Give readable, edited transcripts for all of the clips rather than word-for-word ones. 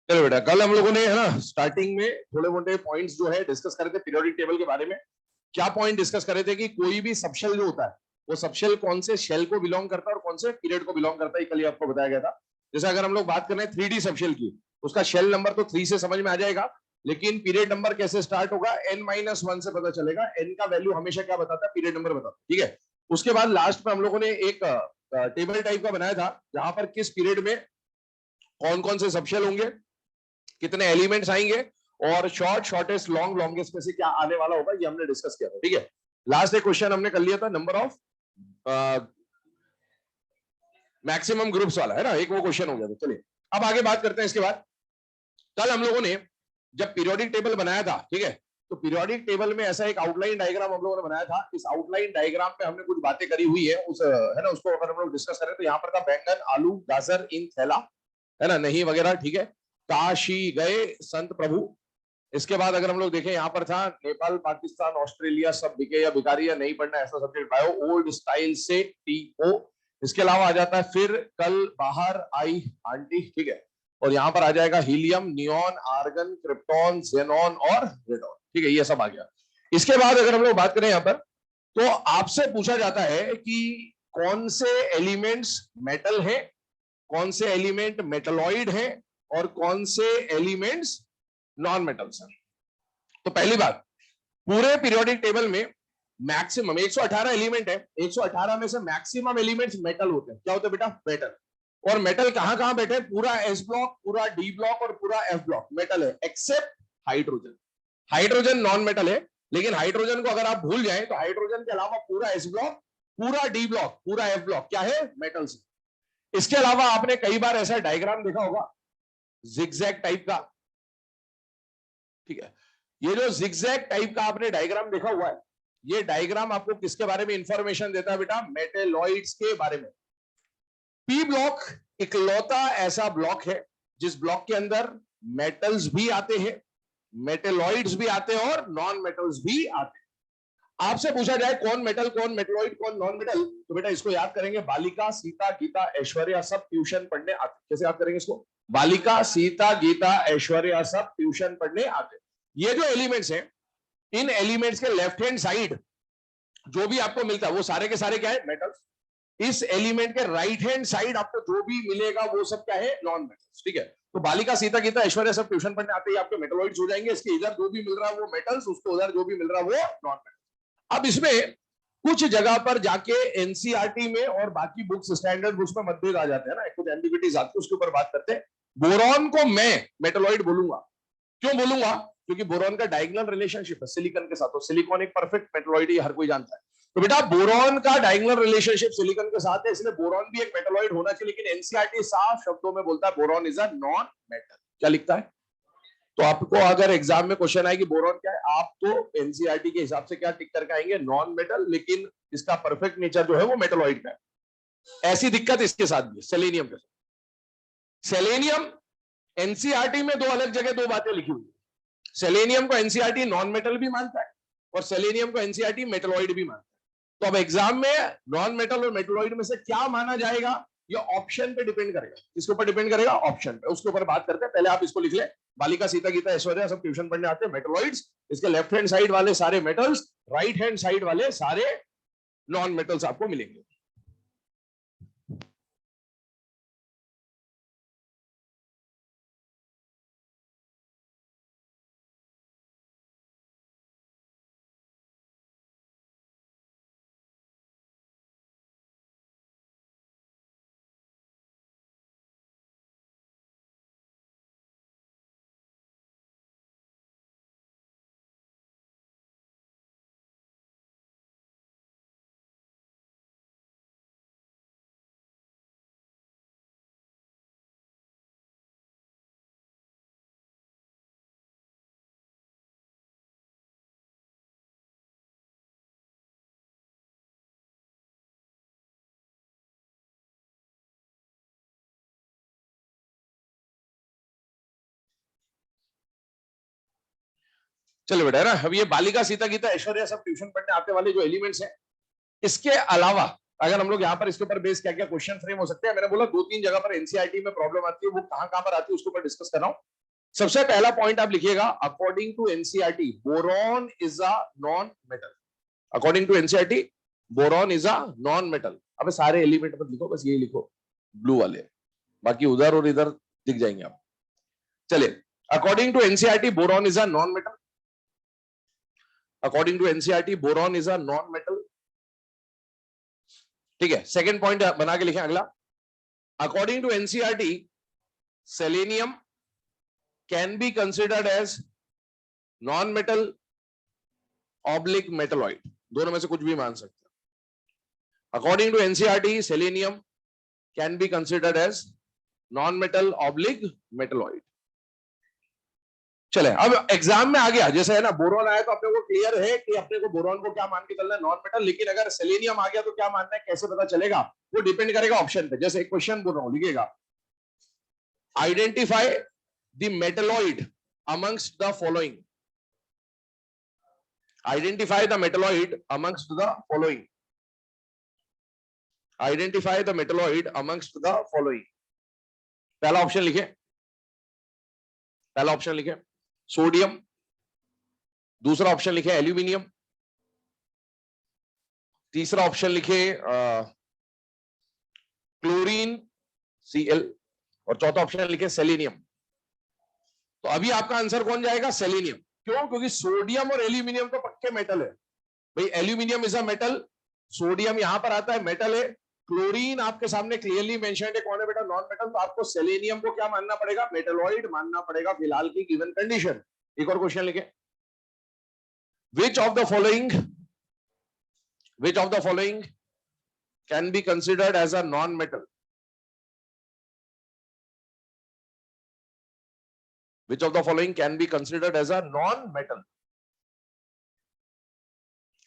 चलो बेटा, कल हम लोगों ने है ना स्टार्टिंग में थोड़े मोटे पॉइंट्स जो है डिस्कस करे थे पीरियोडिक टेबल के बारे में। क्या पॉइंट डिस्कस करे थे कि कोई भी सबशेल जो होता है वो सबशेल कौन से शेल को बिलोंग करता है और कौन से पीरियड को बिलोंग करता है, कल ही आपको बताया गया था। जैसे अगर हम लोग बात कर रहे हैं 3D सबशेल की, उसका शेल नंबर तो 3 से समझ में आ जाएगा, लेकिन पीरियड नंबर कैसे स्टार्ट होगा, n-1 से पता चलेगा। n का वैल्यू हमेशा क्या बताता है, पीरियड नंबर बताता है, ठीक है। उसके बाद लास्ट में हम लोगों ने एक टेबल टाइप का बनाया था जहां पर किस पीरियड में कौन कौन से सबशेल होंगे, कितने एलिमेंट्स आएंगे और शॉर्ट शॉर्टेस्ट लॉन्ग लॉन्गेस्ट में से क्या आने वाला होगा, ये हमने डिस्कस किया था, ठीक है। लास्ट एक क्वेश्चन हमने कर लिया था नंबर ऑफ मैक्सिमम ग्रुप्स वाला, है ना, एक वो क्वेश्चन हो गया था। चलिए अब आगे बात करते हैं। इसके बाद कल हम लोगों ने जब पीरियोडिक टेबल बनाया था, ठीक है, तो पीरियोडिक टेबल में ऐसा एक आउटलाइन डायग्राम हम लोगों ने बनाया था। इस आउटलाइन डायग्राम पे हमने कुछ बातें करी हुई है, उस है ना, उसको अगर हम लोग डिस्कस करें तो यहाँ पर था बैंगन आलू गाजर इन थैला, है ना, नहीं वगैरह, ठीक है। काशी गए संत प्रभु। इसके बाद अगर हम लोग देखें यहाँ पर था नेपाल पाकिस्तान ऑस्ट्रेलिया सब बिके या भिखारी या नहीं पढ़ना ऐसा सब्जेक्ट बायो ओल्ड स्टाइल से टीओ। इसके अलावा आ जाता है फिर कल बाहर आई आंटी, ठीक है, और यहाँ पर आ जाएगा helium neon argon krypton xenon और रेडॉन, ठीक है, ये सब आ गया। इसके बाद अगर हम लोग बात करें यहाँ पर, तो आपसे पूछा जाता है कि कौन से एलिमेंट्स मेटल है, कौन से एलिमेंट मेटलॉइड है और कौन से एलिमेंट्स नॉन मेटल्स हैं। तो पहली बात, पूरे पीरियोडिक टेबल में मैक्सिमम 118 एलिमेंट है, 118 में से मैक्सिमम एलिमेंट्स मेटल होते हैं। क्या होते हैं बेटा, मेटल। और मेटल कहां कहां बैठे, पूरा एस ब्लॉक, पूरा डी ब्लॉक और पूरा एफ ब्लॉक मेटल है, except hydrogen. Hydrogen non metal है, लेकिन हाइड्रोजन को अगर आप भूल जाए तो हाइड्रोजन के अलावा पूरा एस ब्लॉक, पूरा डी ब्लॉक, पूरा एफ ब्लॉक क्या है, मेटल्स। इसके अलावा आपने कई बार ऐसा डायग्राम देखा होगा जिगजैग टाइप का, ठीक है। ये जो जिगजैग टाइप का आपने डायग्राम देखा हुआ है, ये डायग्राम आपको किसके बारे में इंफॉर्मेशन देता है बेटा, मेटेलॉइड्स के बारे में। पी ब्लॉक इकलौता ऐसा ब्लॉक है जिस ब्लॉक के अंदर मेटल्स भी आते हैं, मेटेलॉइड्स भी आते हैं और नॉन मेटल्स भी आते हैं। आपसे पूछा जाए कौन मेटल कौन मेटलॉइड कौन नॉन मेटल, तो बेटा इसको याद करेंगे, बालिका सीता गीता ऐश्वर्या सब ट्यूशन पढ़ने आते। कैसे याद करेंगे इसको, बालिका सीता गीता ऐश्वर्या सब ट्यूशन पढ़ने आते। ये जो एलिमेंट्स हैं, इन एलिमेंट्स के लेफ्ट हैंड साइड जो भी आपको मिलता है वो सारे के सारे क्या है, मेटल्स। इस एलिमेंट के राइट हैंड साइड आपको जो भी मिलेगा वो सब क्या है, नॉन मेटल्स, ठीक है। तो बालिका सीता गीता ऐश्वर्या सब ट्यूशन पढ़ने आते ही आपके मेटलॉइड्स हो जाएंगे। इसके इधर जो भी मिल रहा है वो मेटल्स, उसको उधर जो भी मिल रहा है वो नॉन मेटल्स। अब इसमें कुछ जगह पर जाके एनसीईआरटी में और बाकी बुक्स स्टैंडर्ड बुक्स में मतभेद आ जाते हैं ना, कुछ एम्बिग्विटीज आती है, उसके ऊपर बात करते हैं। बोरॉन को मैं मेटलॉइड बोलूंगा, क्यों बोलूंगा, क्योंकि बोरॉन का डायगोनल रिलेशनशिप है सिलिकॉन के साथ, तो सिलिकॉन एक परफेक्ट मेटलॉइड है, हर कोई जानता है। तो बेटा बोरॉन का डायगोनल रिलेशनशिप सिलिकॉन के साथ है, इसलिए बोरॉन भी एक मेटलॉइड होना चाहिए, लेकिन एनसीईआरटी साफ शब्दों में बोलता है boron is a non metal. क्या लिखता है, तो आपको अगर एग्जाम में क्वेश्चन आए कि बोरॉन क्या है, आप तो एनसीईआरटी के हिसाब से क्या टिक करके आएंगे, नॉन मेटल, लेकिन इसका परफेक्ट नेचर जो है वो मेटलॉइड का है। ऐसी दिक्कत इसके साथ भी सेलेनियम के साथ। सेलेनियम एनसीईआरटी में दो अलग जगह दो बातें लिखी हुई है। सेलेनियम को एनसीईआरटी नॉन मेटल भी मानता है और सेलेनियम को एनसीईआरटी मेटलॉइड भी मानता है। तो अब एग्जाम में नॉन मेटल और मेटलॉइड में से क्या माना जाएगा, ये ऑप्शन पे डिपेंड करेगा। किसके ऊपर डिपेंड करेगा, ऑप्शन पे। उसके ऊपर बात करते हैं, पहले आप इसको लिख ले, बालिका सीता गीता ऐश्वर्या सब ट्यूशन पढ़ने आते हैं, मेटलॉइड्स, इसके लेफ्ट हैंड साइड वाले सारे मेटल्स, राइट हैंड साइड वाले सारे नॉन मेटल्स आपको मिलेंगे। चलो बेटा, है ना, अब ये बालिका सीता गीता ऐश्वर्या सब ट्यूशन पढ़ने आते वाले जो एलिमेंट्स हैं, इसके अलावा अगर हम लोग यहाँ पर इसके ऊपर बेस क्या क्या क्वेश्चन फ्रेम हो सकते हैं, मैंने बोला दो तीन जगह पर एनसीईआरटी में प्रॉब्लम आती है, वो कहां कहां पर आती है उसके ऊपर डिस्कस कर रहा हूं। सबसे पहला पॉइंट आप लिखिएगा, according to NCERT boron is a non metal. According to NCERT boron is a non metal. अब सारे एलिमेंट मत लिखो, बस यही लिखो ब्लू वाले, बाकी उधर और इधर दिख जाएंगे आप। चलिए, according to NCERT boron is a non metal. According to NCERT boron is a non metal. ठीक है, सेकंड पॉइंट बना के लिखें अगला, according to NCERT selenium can be considered as non metal oblique metalloid, दोनों में से कुछ भी मान सकते हैं। According to NCERT selenium can be considered as non metal oblique metalloid. चले, अब एग्जाम में आ गया, जैसे है ना बोरॉन आया तो अपने को क्लियर है कि अपने को बोरॉन को क्या मान के चलना है, नॉन मेटल। लेकिन अगर सेलेनियम आ गया तो क्या मानना है, कैसे पता चलेगा, वो डिपेंड करेगा ऑप्शन पे। जैसे एक क्वेश्चन बोल रहा हूं, लिखिएगा, identify the metalloid amongst the following. Identify the metalloid amongst the following. Identify the metalloid amongst the following. पहला ऑप्शन लिखे, पहला ऑप्शन लिखे सोडियम, दूसरा ऑप्शन लिखे एल्यूमिनियम, तीसरा ऑप्शन लिखे क्लोरीन Cl, और चौथा ऑप्शन लिखे सेलेनियम। तो अभी आपका आंसर कौन जाएगा, सेलेनियम। क्यों, क्योंकि सोडियम और एल्यूमिनियम तो पक्के मेटल है भाई, aluminium is a metal, sodium यहां पर आता है मेटल है, क्लोरीन आपके सामने क्लियरली मेंशन्ड है कौन है बेटा, नॉन मेटल। तो आपको सेलेनियम को क्या मानना पड़ेगा, मेटलॉइड मानना पड़ेगा फिलहाल की गिवन कंडीशन। एक और क्वेश्चन लिखे, which of the following can be considered as a non-metal? Which of the following can be considered as a non-metal?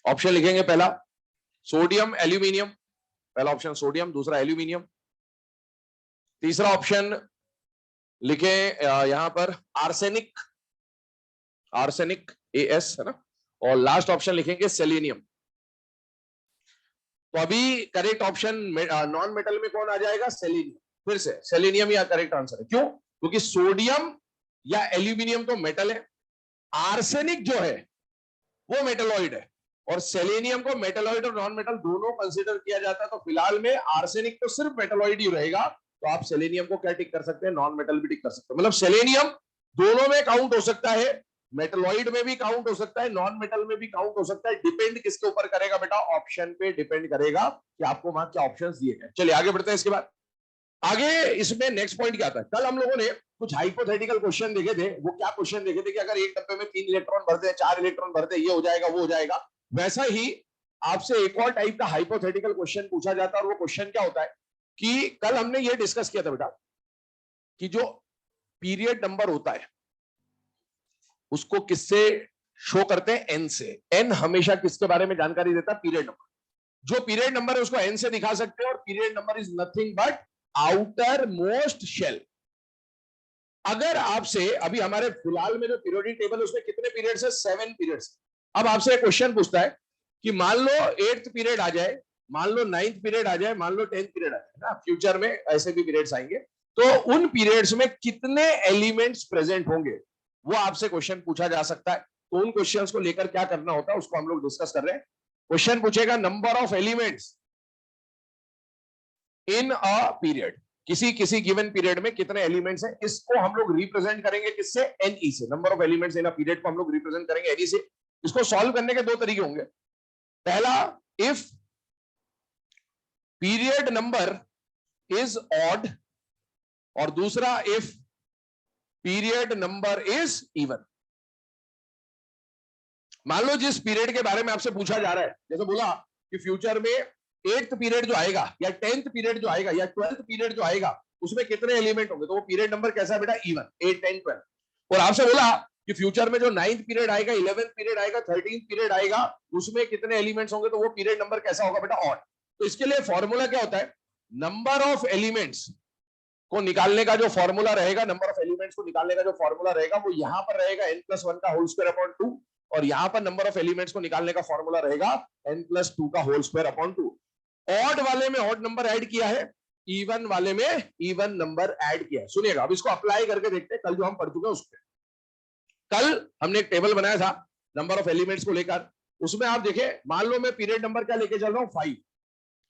Option लिखेंगे, पहला सोडियम एल्यूमिनियम, पहला ऑप्शन सोडियम, दूसरा एल्यूमिनियम, तीसरा ऑप्शन लिखे यहां पर आर्सेनिक, आर्सेनिक AS है ना, और लास्ट ऑप्शन लिखेंगे सेलेनियम। तो अभी करेक्ट ऑप्शन नॉन मेटल में कौन आ जाएगा, सेलेनियम। फिर से सेलेनियम ही करेक्ट आंसर है। क्यों, क्योंकि सोडियम या एल्यूमिनियम तो मेटल है, आर्सेनिक जो है वो मेटलॉइड है, और सेलेनियम को मेटलॉइड और नॉन मेटल दोनों कंसीडर किया जाता है। तो फिलहाल में आर्सेनिक तो सिर्फ मेटलॉइड ही रहेगा, तो आप सेलेनियम को क्या टिक कर सकते हैं, नॉन मेटल भी टिक कर सकते हैं। मतलब सेलेनियम दोनों में काउंट हो सकता है, मेटलॉइड में भी काउंट हो सकता है, नॉन मेटल में भी काउंट हो सकता है। डिपेंड किसके ऊपर करेगा बेटा, ऑप्शन पे डिपेंड करेगा कि आपको वहां क्या ऑप्शंस दिए गए। चलिए आगे बढ़ते हैं। इसके बाद आगे इसमें नेक्स्ट पॉइंट क्या आता है, कल हम लोगों ने कुछ हाइपोथेटिकल क्वेश्चन देखे थे। वो क्या क्वेश्चन देखे थे कि अगर एक डब्बे में 3 इलेक्ट्रॉन भरते हैं, 4 इलेक्ट्रॉन भरते हैं, ये हो जाएगा, वो हो जाएगा। वैसा ही आपसे एक और टाइप का हाइपोथेटिकल क्वेश्चन पूछा जाता है, और वो क्वेश्चन क्या होता है कि कल हमने ये डिस्कस किया था बेटा कि जो पीरियड नंबर होता है उसको किससे शो करते हैं, एन से। एन हमेशा किसके बारे में जानकारी देता है, पीरियड नंबर। जो पीरियड नंबर है उसको एन से दिखा सकते हैं, और period number is nothing but outer most shell. अगर आपसे अभी हमारे फिलहाल में जो पीरियोडिक टेबल है उसमें कितने पीरियड्स है, 7 पीरियड्स। अब आपसे एक क्वेश्चन पूछता है कि मान लो 8th पीरियड आ जाए, मान लो 9th पीरियड आ जाए, मान लो 10th पीरियड आ जाए ना, फ्यूचर में ऐसे भी पीरियड्स आएंगे, तो उन पीरियड्स में कितने एलिमेंट्स प्रेजेंट होंगे, वो आपसे क्वेश्चन पूछा जा सकता है। तो उन क्वेश्चंस को लेकर क्या करना होता है उसको हम लोग डिस्कस कर रहे हैं। क्वेश्चन पूछेगा number of elements in a period, किसी किसी गिवन पीरियड में कितने एलिमेंट्स हैं, इसको हम लोग रिप्रेजेंट करेंगे किससे, एनई से। Number of elements in a period को हम लोग रिप्रेजेंट करेंगे एनई से। इसको सॉल्व करने के दो तरीके होंगे, पहला if period number is odd, और दूसरा if period number is even. मान लो जिस पीरियड के बारे में आपसे पूछा जा रहा है, जैसे बोला कि फ्यूचर में 8th पीरियड जो आएगा, या 10th पीरियड जो आएगा, या 12th पीरियड जो आएगा, उसमें कितने एलिमेंट होंगे, तो वो पीरियड नंबर कैसा है बेटा, इवन, 8, 10, 12। और आपसे बोला कि फ्यूचर में जो 9th पीरियड आएगा, 11th पीरियड आएगा, 13th पीरियड आएगा, उसमें कितने एलिमेंट्स होंगे, तो वो पीरियड नंबर कैसा होगा बेटा, ऑड। तो इसके लिए फॉर्मूला क्या होता है, नंबर ऑफ एलिमेंट्स को निकालने का जो फॉर्मूला रहेगा, नंबर ऑफ एलिमेंट्स को निकालने का जो फॉर्मूला रहेगा वो यहां पर रहेगा n+1 का होल स्क्वायर अपॉन 2, और यहां पर नंबर ऑफ एलिमेंट्स को निकालने का फॉर्मूला रहेगा n+2 का होल स्क्वायर अपॉन 2। ऑड वाले में ऑड नंबर ऐड किया है, इवन वाले में इवन नंबर ऐड किया। सुनिएगा, अब इसको अप्लाई करके देखते हैं कल जो हम पढ़ चुके हैं उस पर। कल हमने एक टेबल बनाया था नंबर ऑफ एलिमेंट्स को लेकर, उसमें आप देखें, मान लो मैं पीरियड नंबर क्या लेके चल रहा हूं, 5।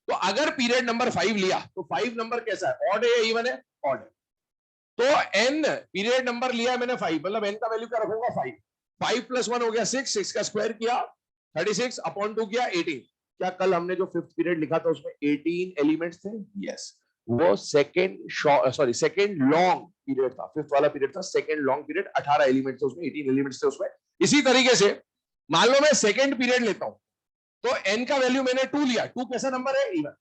तो अगर पीरियड नंबर 5 लिया तो 5 नंबर कैसा है, ऑड है या इवन है, ऑड है। तो n पीरियड नंबर लिया मैंने 5, मतलब n का वैल्यू क्या रखूंगा, 5। 5 + 1 हो गया 6, 6 का स्क्वायर किया 36 अपॉन 2 किया 18। क्या कल हमने जो 5th पीरियड लिखा था उसमें 18 एलिमेंट्स थे? यस, वो सेकंड लॉन्ग पीरियड था, 5th वाला पीरियड था, सेकंड लॉन्ग पीरियड, 18 एलिमेंट्स थे उसमें, 18 एलिमेंट्स थे उसमें। इसी तरीके से मान लो मैं सेकंड पीरियड लेता हूं, तो n का वैल्यू मैंने 2 लिया, 2 कैसा नंबर है, इवन।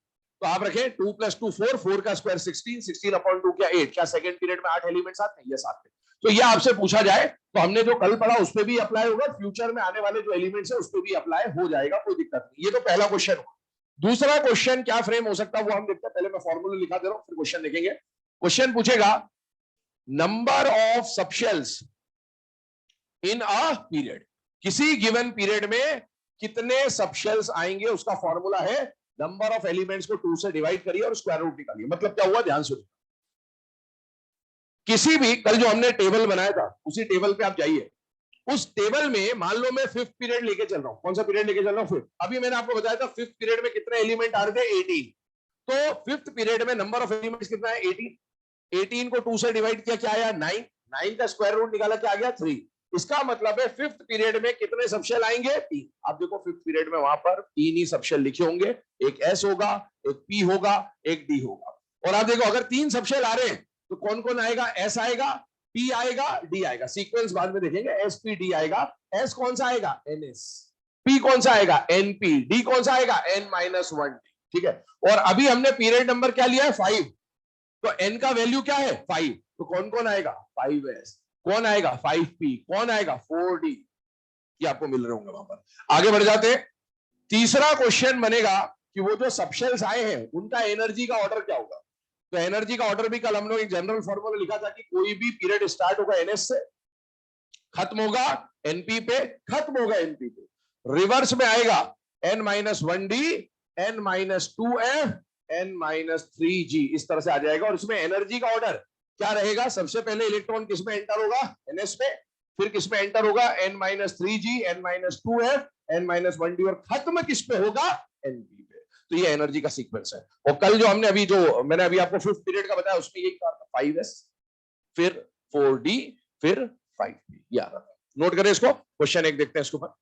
तो आप रखें 2 + 2 4, 4 का स्क्वायर 16, 16 अपॉन 2 क्या 8। क्या सेकंड पीरियड में 8 एलिमेंट्स आते हैं? यस आते हैं। तो ये आपसे पूछा जाए तो हमने जो कल पढ़ा उस पर भी अप्लाई होगा, फ्यूचर में आने वाले जो एलिमेंट्स है उस पर भी अप्लाई हो जाएगा, कोई दिक्कत नहीं। ये तो पहला क्वेश्चन हुआ। दूसरा क्वेश्चन क्या फ्रेम हो सकता है वो हम देखते हैं। पहले मैं फॉर्मूला लिखा दे रहा हूं, फिर क्वेश्चन देखेंगे। क्वेश्चन पूछेगा number of subshells in a period, किसी गिवन पीरियड में कितने सबशेल्स आएंगे, उसका फॉर्मूला है नंबर ऑफ एलिमेंट्स को 2 से डिवाइड करिए और स्क्वायर रूट निकालिए। मतलब क्या हुआ, ध्यान सुनिए। किसी भी कल जो हमने टेबल बनाया था उसी टेबल पे आप जाइए, उस टेबल में मान लो मैं 5th पीरियड लेके चल रहा हूं। कौन सा पीरियड लेके चल रहा हूं, 5th। अभी मैंने आपको बताया था 5th पीरियड में कितने एलिमेंट आ रहे थे, 18। तो 5th पीरियड में नंबर ऑफ एलिमेंट्स कितना है, 18। 18 को 2 से डिवाइड किया, क्या आया, 9। 9 का स्क्वायर रूट निकाला, क्या आ गया, 3। इसका मतलब है 5th पीरियड में कितने सबशेल आएंगे, 3। आप देखो 5th पीरियड में वहां पर 3 ही सबशेल लिखे होंगे, एक एस होगा, एक पी होगा, एक डी होगा। और आप देखो अगर 3 सबशेल आ रहे हैं तो कौन कौन आएगा, एस आएगा, पी आएगा, डी आएगा। सीक्वेंस बाद में देखेंगे, एस पी डी आएगा। एस कौन सा आएगा, एन एस। पी कौन सा आएगा, एन पी। डी कौन सा आएगा, n-1 डी। ठीक है। और अभी हमने पीरियड नंबर क्या लिया है, 5। तो n का वैल्यू क्या है, 5। तो कौन कौन आएगा, 5s। कौन आएगा, 5p। कौन आएगा, 4d। ये आपको मिल रहे होंगे वहां पर। आगे बढ़ जाते हैं। तीसरा क्वेश्चन बनेगा कि वो जो सबशेल्स आए हैं उनका एनर्जी का ऑर्डर क्या होगा। तो एनर्जी का ऑर्डर भी कल हम लोग एक जनरल फॉर्मूला लिखा था कि कोई भी पीरियड स्टार्ट होगा ns से, खत्म होगा np पे, खत्म होगा np पे, रिवर्स में आएगा n-1d, n-2f, n-3g, इस तरह से आ जाएगा। और इसमें एनर्जी का ऑर्डर क्या रहेगा, सबसे पहले इलेक्ट्रॉन किसमें एंटर होगा, ns में, फिर किसमें एंटर होगा, n-3g, n-2f, n-1d, और खत्म किस पे होगा, np पे। तो ये एनर्जी का सीक्वेंस है। और कल जो हमने अभी जो मैंने अभी आपको 5th पीरियड का बताया उसमें यही कहा था, 5s, फिर 4d, फिर 5p। ये आ रहा था, नोट करें इसको। क्वेश्चन 1 देखते हैं इसके ऊपर।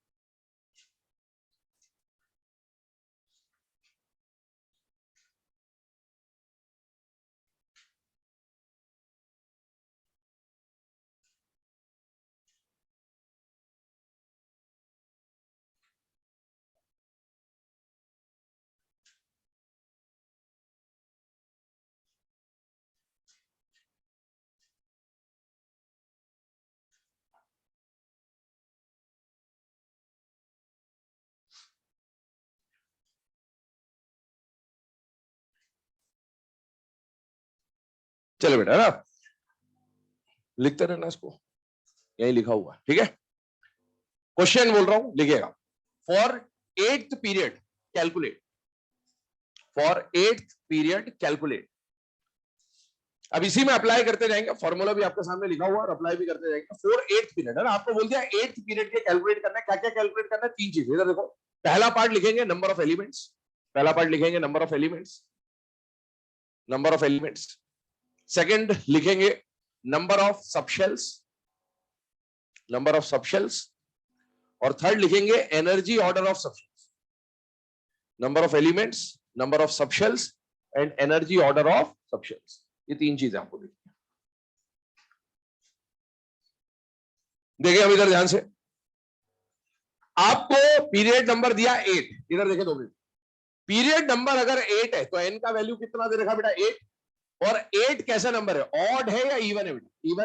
चलो बेटा ना, लिखते रहना इसको, यही लिखा हुआ है, ठीक है। क्वेश्चन बोल रहा हूं, लिखिएगा। For 8th period calculate, for 8th period calculate. अब इसी में अप्लाई करते जाएंगे, फॉर्मूला भी आपके सामने लिखा हुआ और अप्लाई भी करते जाएंगे। फॉर 8th पीरियड है ना, आपको बोल दिया 8th पीरियड के कैलकुलेट करना है। क्या क्या कैलकुलेट करना है, 3 चीजें, इधर देखो। पहला पार्ट लिखेंगे नंबर ऑफ एलिमेंट्स, पहला पार्ट लिखेंगे number of elements, number of elements. Second लिखेंगे number of subshells, number of subshells. और थर्ड लिखेंगे energy order of subshells, number of elements, number of subshells and energy order of subshells. ये 3 चीजें आपको लिखनी है। देखिए अब इधर ध्यान से, आपको पीरियड नंबर दिया 8, इधर देखे 2 मिनट। पीरियड नंबर अगर 8 है तो एन का वैल्यू कितना दे रखा बेटा, 8। और 8 कैसा नंबर है, ऑड है या इवन है बेटा, इवन।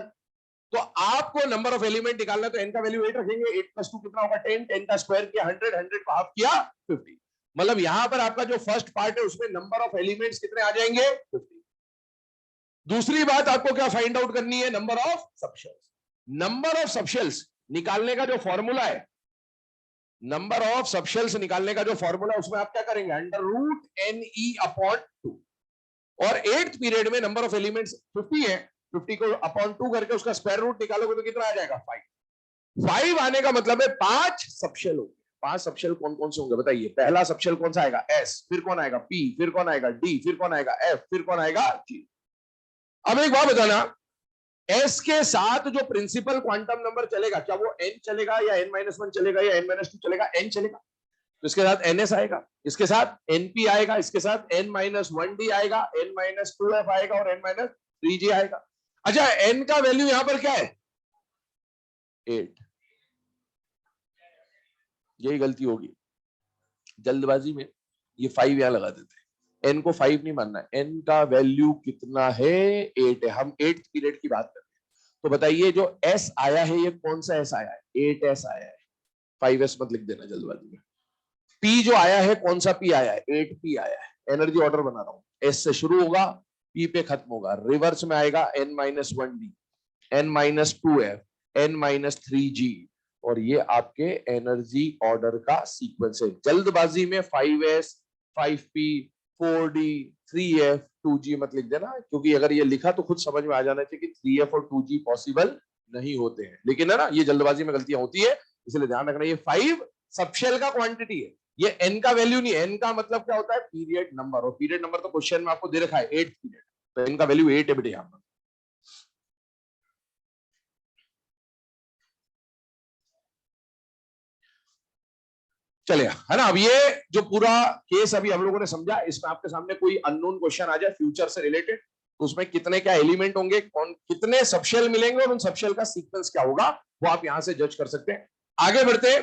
तो आपको नंबर ऑफ एलिमेंट निकालना, तो एन का वैल्यू 8 रखेंगे। 8 + 2 कितना होगा, 10। 10 का स्क्वायर किया 100, 100 को हाफ किया 50। मतलब यहां पर आपका जो फर्स्ट पार्ट है उसमें नंबर ऑफ एलिमेंट्स कितने आ जाएंगे, 50। दूसरी बात आपको क्या फाइंड आउट करनी है, number of subshells. Number of subshells निकालने का जो फॉर्मूला है, नंबर ऑफ सबशेल्स निकालने का जो फॉर्मूला, उसमें आप क्या करेंगे, √NE/2। और 8th पीरियड में नंबर ऑफ एलिमेंट्स 50 है, 50 को अपॉन 2 करके उसका स्क्वायर रूट निकालोगे तो कितना आ जाएगा 5। 5 आने का मतलब है 5 सबशेल होंगे। 5 सबशेल कौन कौन से होंगे बताइए। पहला सबशेल कौन सा आएगा एस, फिर कौन आएगा पी, फिर कौन आएगा डी, फिर कौन आएगा एफ, फिर कौन आएगा जी। अब एक बात बताना, एस के साथ जो प्रिंसिपल क्वांटम नंबर चलेगा क्या वो एन चलेगा या n-1 चलेगा या n-2 चलेगा? एन चलेगा। तो इसके साथ ns आएगा, इसके साथ np आएगा, इसके साथ n-1d आएगा, n-2f आएगा और n-3g आएगा। अच्छा n का वैल्यू यहां पर क्या है 8। यही गलती होगी जल्दबाजी में, ये 5 यहां लगा देते हैं। n को 5 नहीं मानना, n का वैल्यू कितना है 8 है। हम 8th पीरियड की बात कर रहे हैं। तो बताइए जो s आया है ये कौन सा s आया है? 8s आया है। 5s मत लिख देना जल्दबाजी में। p जो आया है कौन सा p आया है? 8p आया है। एनर्जी ऑर्डर बना रहा हूं, s से शुरू होगा p पे खत्म होगा, रिवर्स में आएगा n-1d, n-2f, n-3g, और ये आपके एनर्जी ऑर्डर का सीक्वेंस है। जल्दबाजी में 5s, 5p, 4d, 3f, 2g मत लिख देना, क्योंकि अगर ये लिखा तो खुद समझ में आ जाना चाहिए कि 3f और 2g पॉसिबल नहीं होते हैं। लेकिन है ना, ये जल्दबाजी में गलतियां होती है, इसलिए ध्यान रखना ये 5 सबशेल का क्वांटिटी है, ये n का वैल्यू नहीं है। n का मतलब क्या होता है? पीरियड नंबर, और पीरियड नंबर तो क्वेश्चन में आपको दे रखा है 8th पीरियड, तो n का वैल्यू 8 है बेटे यहां पर। चलेगा, है ना। अब ये जो पूरा केस अभी हम लोगों ने समझा, इसमें आपके सामने कोई अननोन क्वेश्चन आ जाए फ्यूचर से रिलेटेड, तो उसमें कितने क्या एलिमेंट होंगे, कौन कितने सबशेल मिलेंगे और उन सबशेल का सीक्वेंस क्या होगा, वो आप यहां से जज कर सकते हैं। आगे बढ़ते,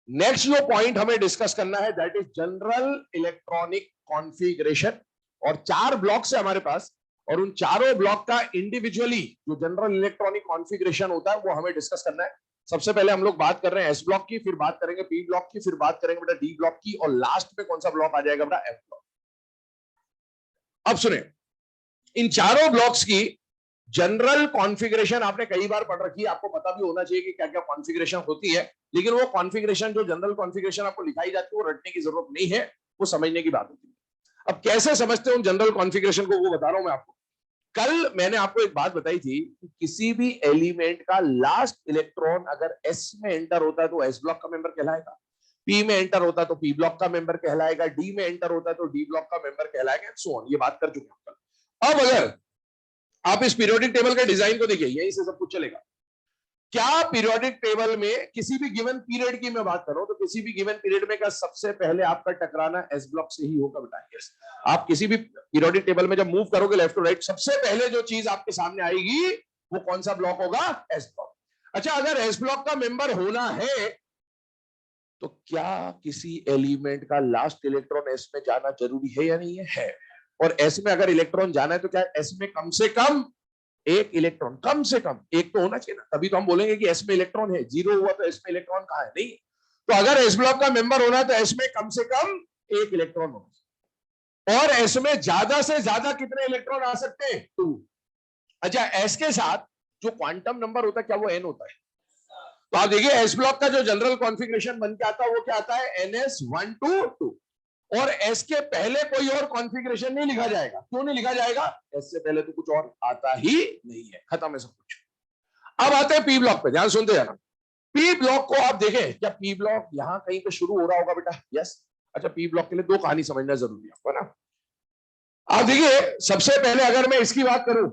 नेक्स्ट जो पॉइंट हमें डिस्कस करना है that is general electronic configuration. और 4 ब्लॉक्स है हमारे पास, और उन चारों ब्लॉक का इंडिविजुअली जो जनरल इलेक्ट्रॉनिक कॉन्फ़िगरेशन होता है वो हमें डिस्कस करना है। सबसे पहले हम लोग बात कर रहे हैं एस ब्लॉक की, फिर बात करेंगे पी ब्लॉक की, फिर बात करेंगे बेटा डी ब्लॉक की, और लास्ट में कौन सा ब्लॉक आ जाएगा बेटा एफ ब्लॉक। अब सुने, इन चारों ब्लॉक्स की जनरल कॉन्फ़िगरेशन आपने कई बार पढ़ रखी है, आपको पता भी होना चाहिए कि क्या क्या कॉन्फ़िगरेशन होती है, लेकिन वो कॉन्फ़िगरेशन जो जनरल कॉन्फ़िगरेशन आपको लिखाई जाती है वो रटने की जरूरत नहीं है, वो समझने की बात होती है। अब कैसे समझते हो जनरल कॉन्फ़िगरेशन को, वो बता रहा हूं मैं आपको। कल मैंने आपको एक बात बताई थी कि किसी भी एलिमेंट का लास्ट इलेक्ट्रॉन अगर एस में एंटर होता है तो एस ब्लॉक का मेंबर कहलाएगा, पी में एंटर होता है तो पी ब्लॉक का मेंबर कहलाएगा, डी में एंटर होता है तो डी ब्लॉक का मेंबर कहलाएगा, एंड सो ऑन। ये बात कर चुके हैं कल। अब अगर आप इस पीरियोडिक टेबल के डिजाइन को देखिए, यहीं से सब कुछ चलेगा। क्या पीरियोडिक टेबल में किसी भी गिवन पीरियड की मैं बात कर रहा हूं, तो किसी भी गिवन पीरियड में क्या सबसे पहले आपका टकराना एस ब्लॉक से ही होगा बेटा? यस। आप किसी भी पीरियोडिक टेबल में जब मूव करोगे लेफ्ट टू राइट, सबसे पहले जो चीज आपके सामने आएगी वो कौन सा ब्लॉक होगा? S block. अच्छा, अगर एस ब्लॉक का मेंबर होना है तो क्या किसी एलिमेंट का लास्ट इलेक्ट्रॉन एस में जाना जरूरी है या नहीं है? और एस में अगर इलेक्ट्रॉन जाना है तो क्या एस में कम से कम एक इलेक्ट्रॉन, कम से कम एक तो होना चाहिए ना, तभी तो हम बोलेंगे कि एस में इलेक्ट्रॉन है। 0 हुआ तो एस में इलेक्ट्रॉन कहां है? नहीं। तो अगर एस ब्लॉक का मेंबर होना है तो एस में कम से कम एक इलेक्ट्रॉन होना, और एस में ज्यादा से ज्यादा कितने इलेक्ट्रॉन आ सकते हैं? 2। अच्छा, एस के साथ जो क्वांटम नंबर होता है क्या वो एन होता है? तो आप देखिए एस ब्लॉक का जो जनरल कॉन्फ़िगरेशन बन के आता है वो क्या आता है? NS122। और एस के पहले कोई और कॉन्फ़िगरेशन नहीं लिखा जाएगा। क्यों नहीं लिखा जाएगा? एस से पहले तो कुछ और आता ही नहीं है, खत्म है सब कुछ। अब आते हैं पी ब्लॉक पे, ध्यान सुनते जाना। पी ब्लॉक को आप देखें, क्या पी ब्लॉक यहां कहीं पे शुरू हो रहा होगा बेटा? यस। अच्छा, पी ब्लॉक के लिए 2 कहानी समझना जरूरी है आपको, ना। आप देखिए, सबसे पहले अगर मैं इसकी बात करूं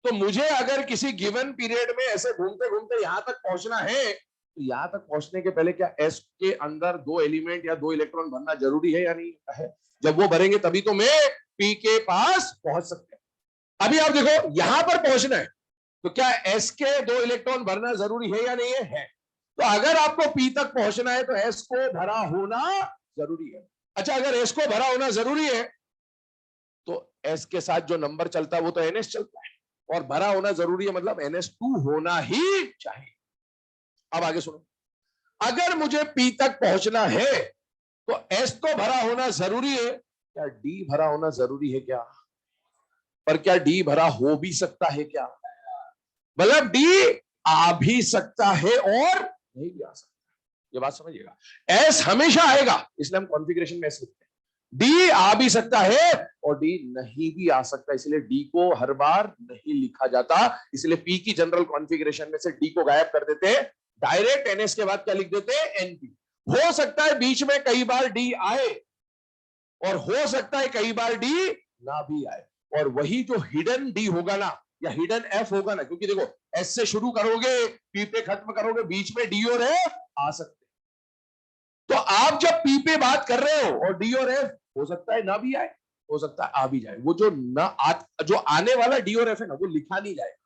तो मुझे अगर किसी गिवन पीरियड में ऐसे घूमते घूमते यहां तक पहुंचना है, तो यहां तक पहुंचने के पहले क्या एस के अंदर 2 एलिमेंट या 2 इलेक्ट्रॉन भरना जरूरी है या नहीं है? जब वो भरेंगे तभी तो मैं पी के पास पहुंच सकते हैं। अभी आप देखो, यहां पर पहुंचना है तो क्या एस के 2 इलेक्ट्रॉन भरना जरूरी है या नहीं है? तो अगर आपको पी तक पहुंचना है तो एस को भरा होना जरूरी है। अच्छा, अगर एस को भरा होना जरूरी है तो एस के साथ जो नंबर चलता है वो तो एनएस चलता है, और भरा होना जरूरी है मतलब NS2 होना ही चाहिए। अब आगे सुनो, अगर मुझे P तक पहुंचना है तो S तो भरा होना जरूरी है, क्या D भरा होना जरूरी है क्या? पर क्या D भरा हो भी सकता है क्या? मतलब D आ भी सकता है और नहीं भी आ सकता। ये बात समझिएगा। S हमेशा आएगा, इसलिए हम कॉन्फ़िगरेशन में S लिखते हैं। डी आ भी सकता है और डी नहीं भी आ सकता, इसलिए डी को हर बार नहीं लिखा जाता, इसलिए पी की जनरल कॉन्फ़िगरेशन में से डी को गायब कर देते हैं, डायरेक्ट एनएस के बाद क्या लिख देते हैं, एनपी। हो सकता है बीच में कई बार डी आए और हो सकता है कई बार डी ना भी आए, और वही जो हिडन डी होगा ना या हिडन एफ होगा ना, क्योंकि देखो एस से शुरू करोगे पी पे खत्म करोगे, बीच में डी और एफ आ सकते, तो आप जब पी पे बात कर रहे हो और डी और एफ हो सकता है ना भी आए, हो सकता है आ भी जाए, वो जो ना जो आने वाला डी और एफ है ना वो लिखा नहीं जाएगा,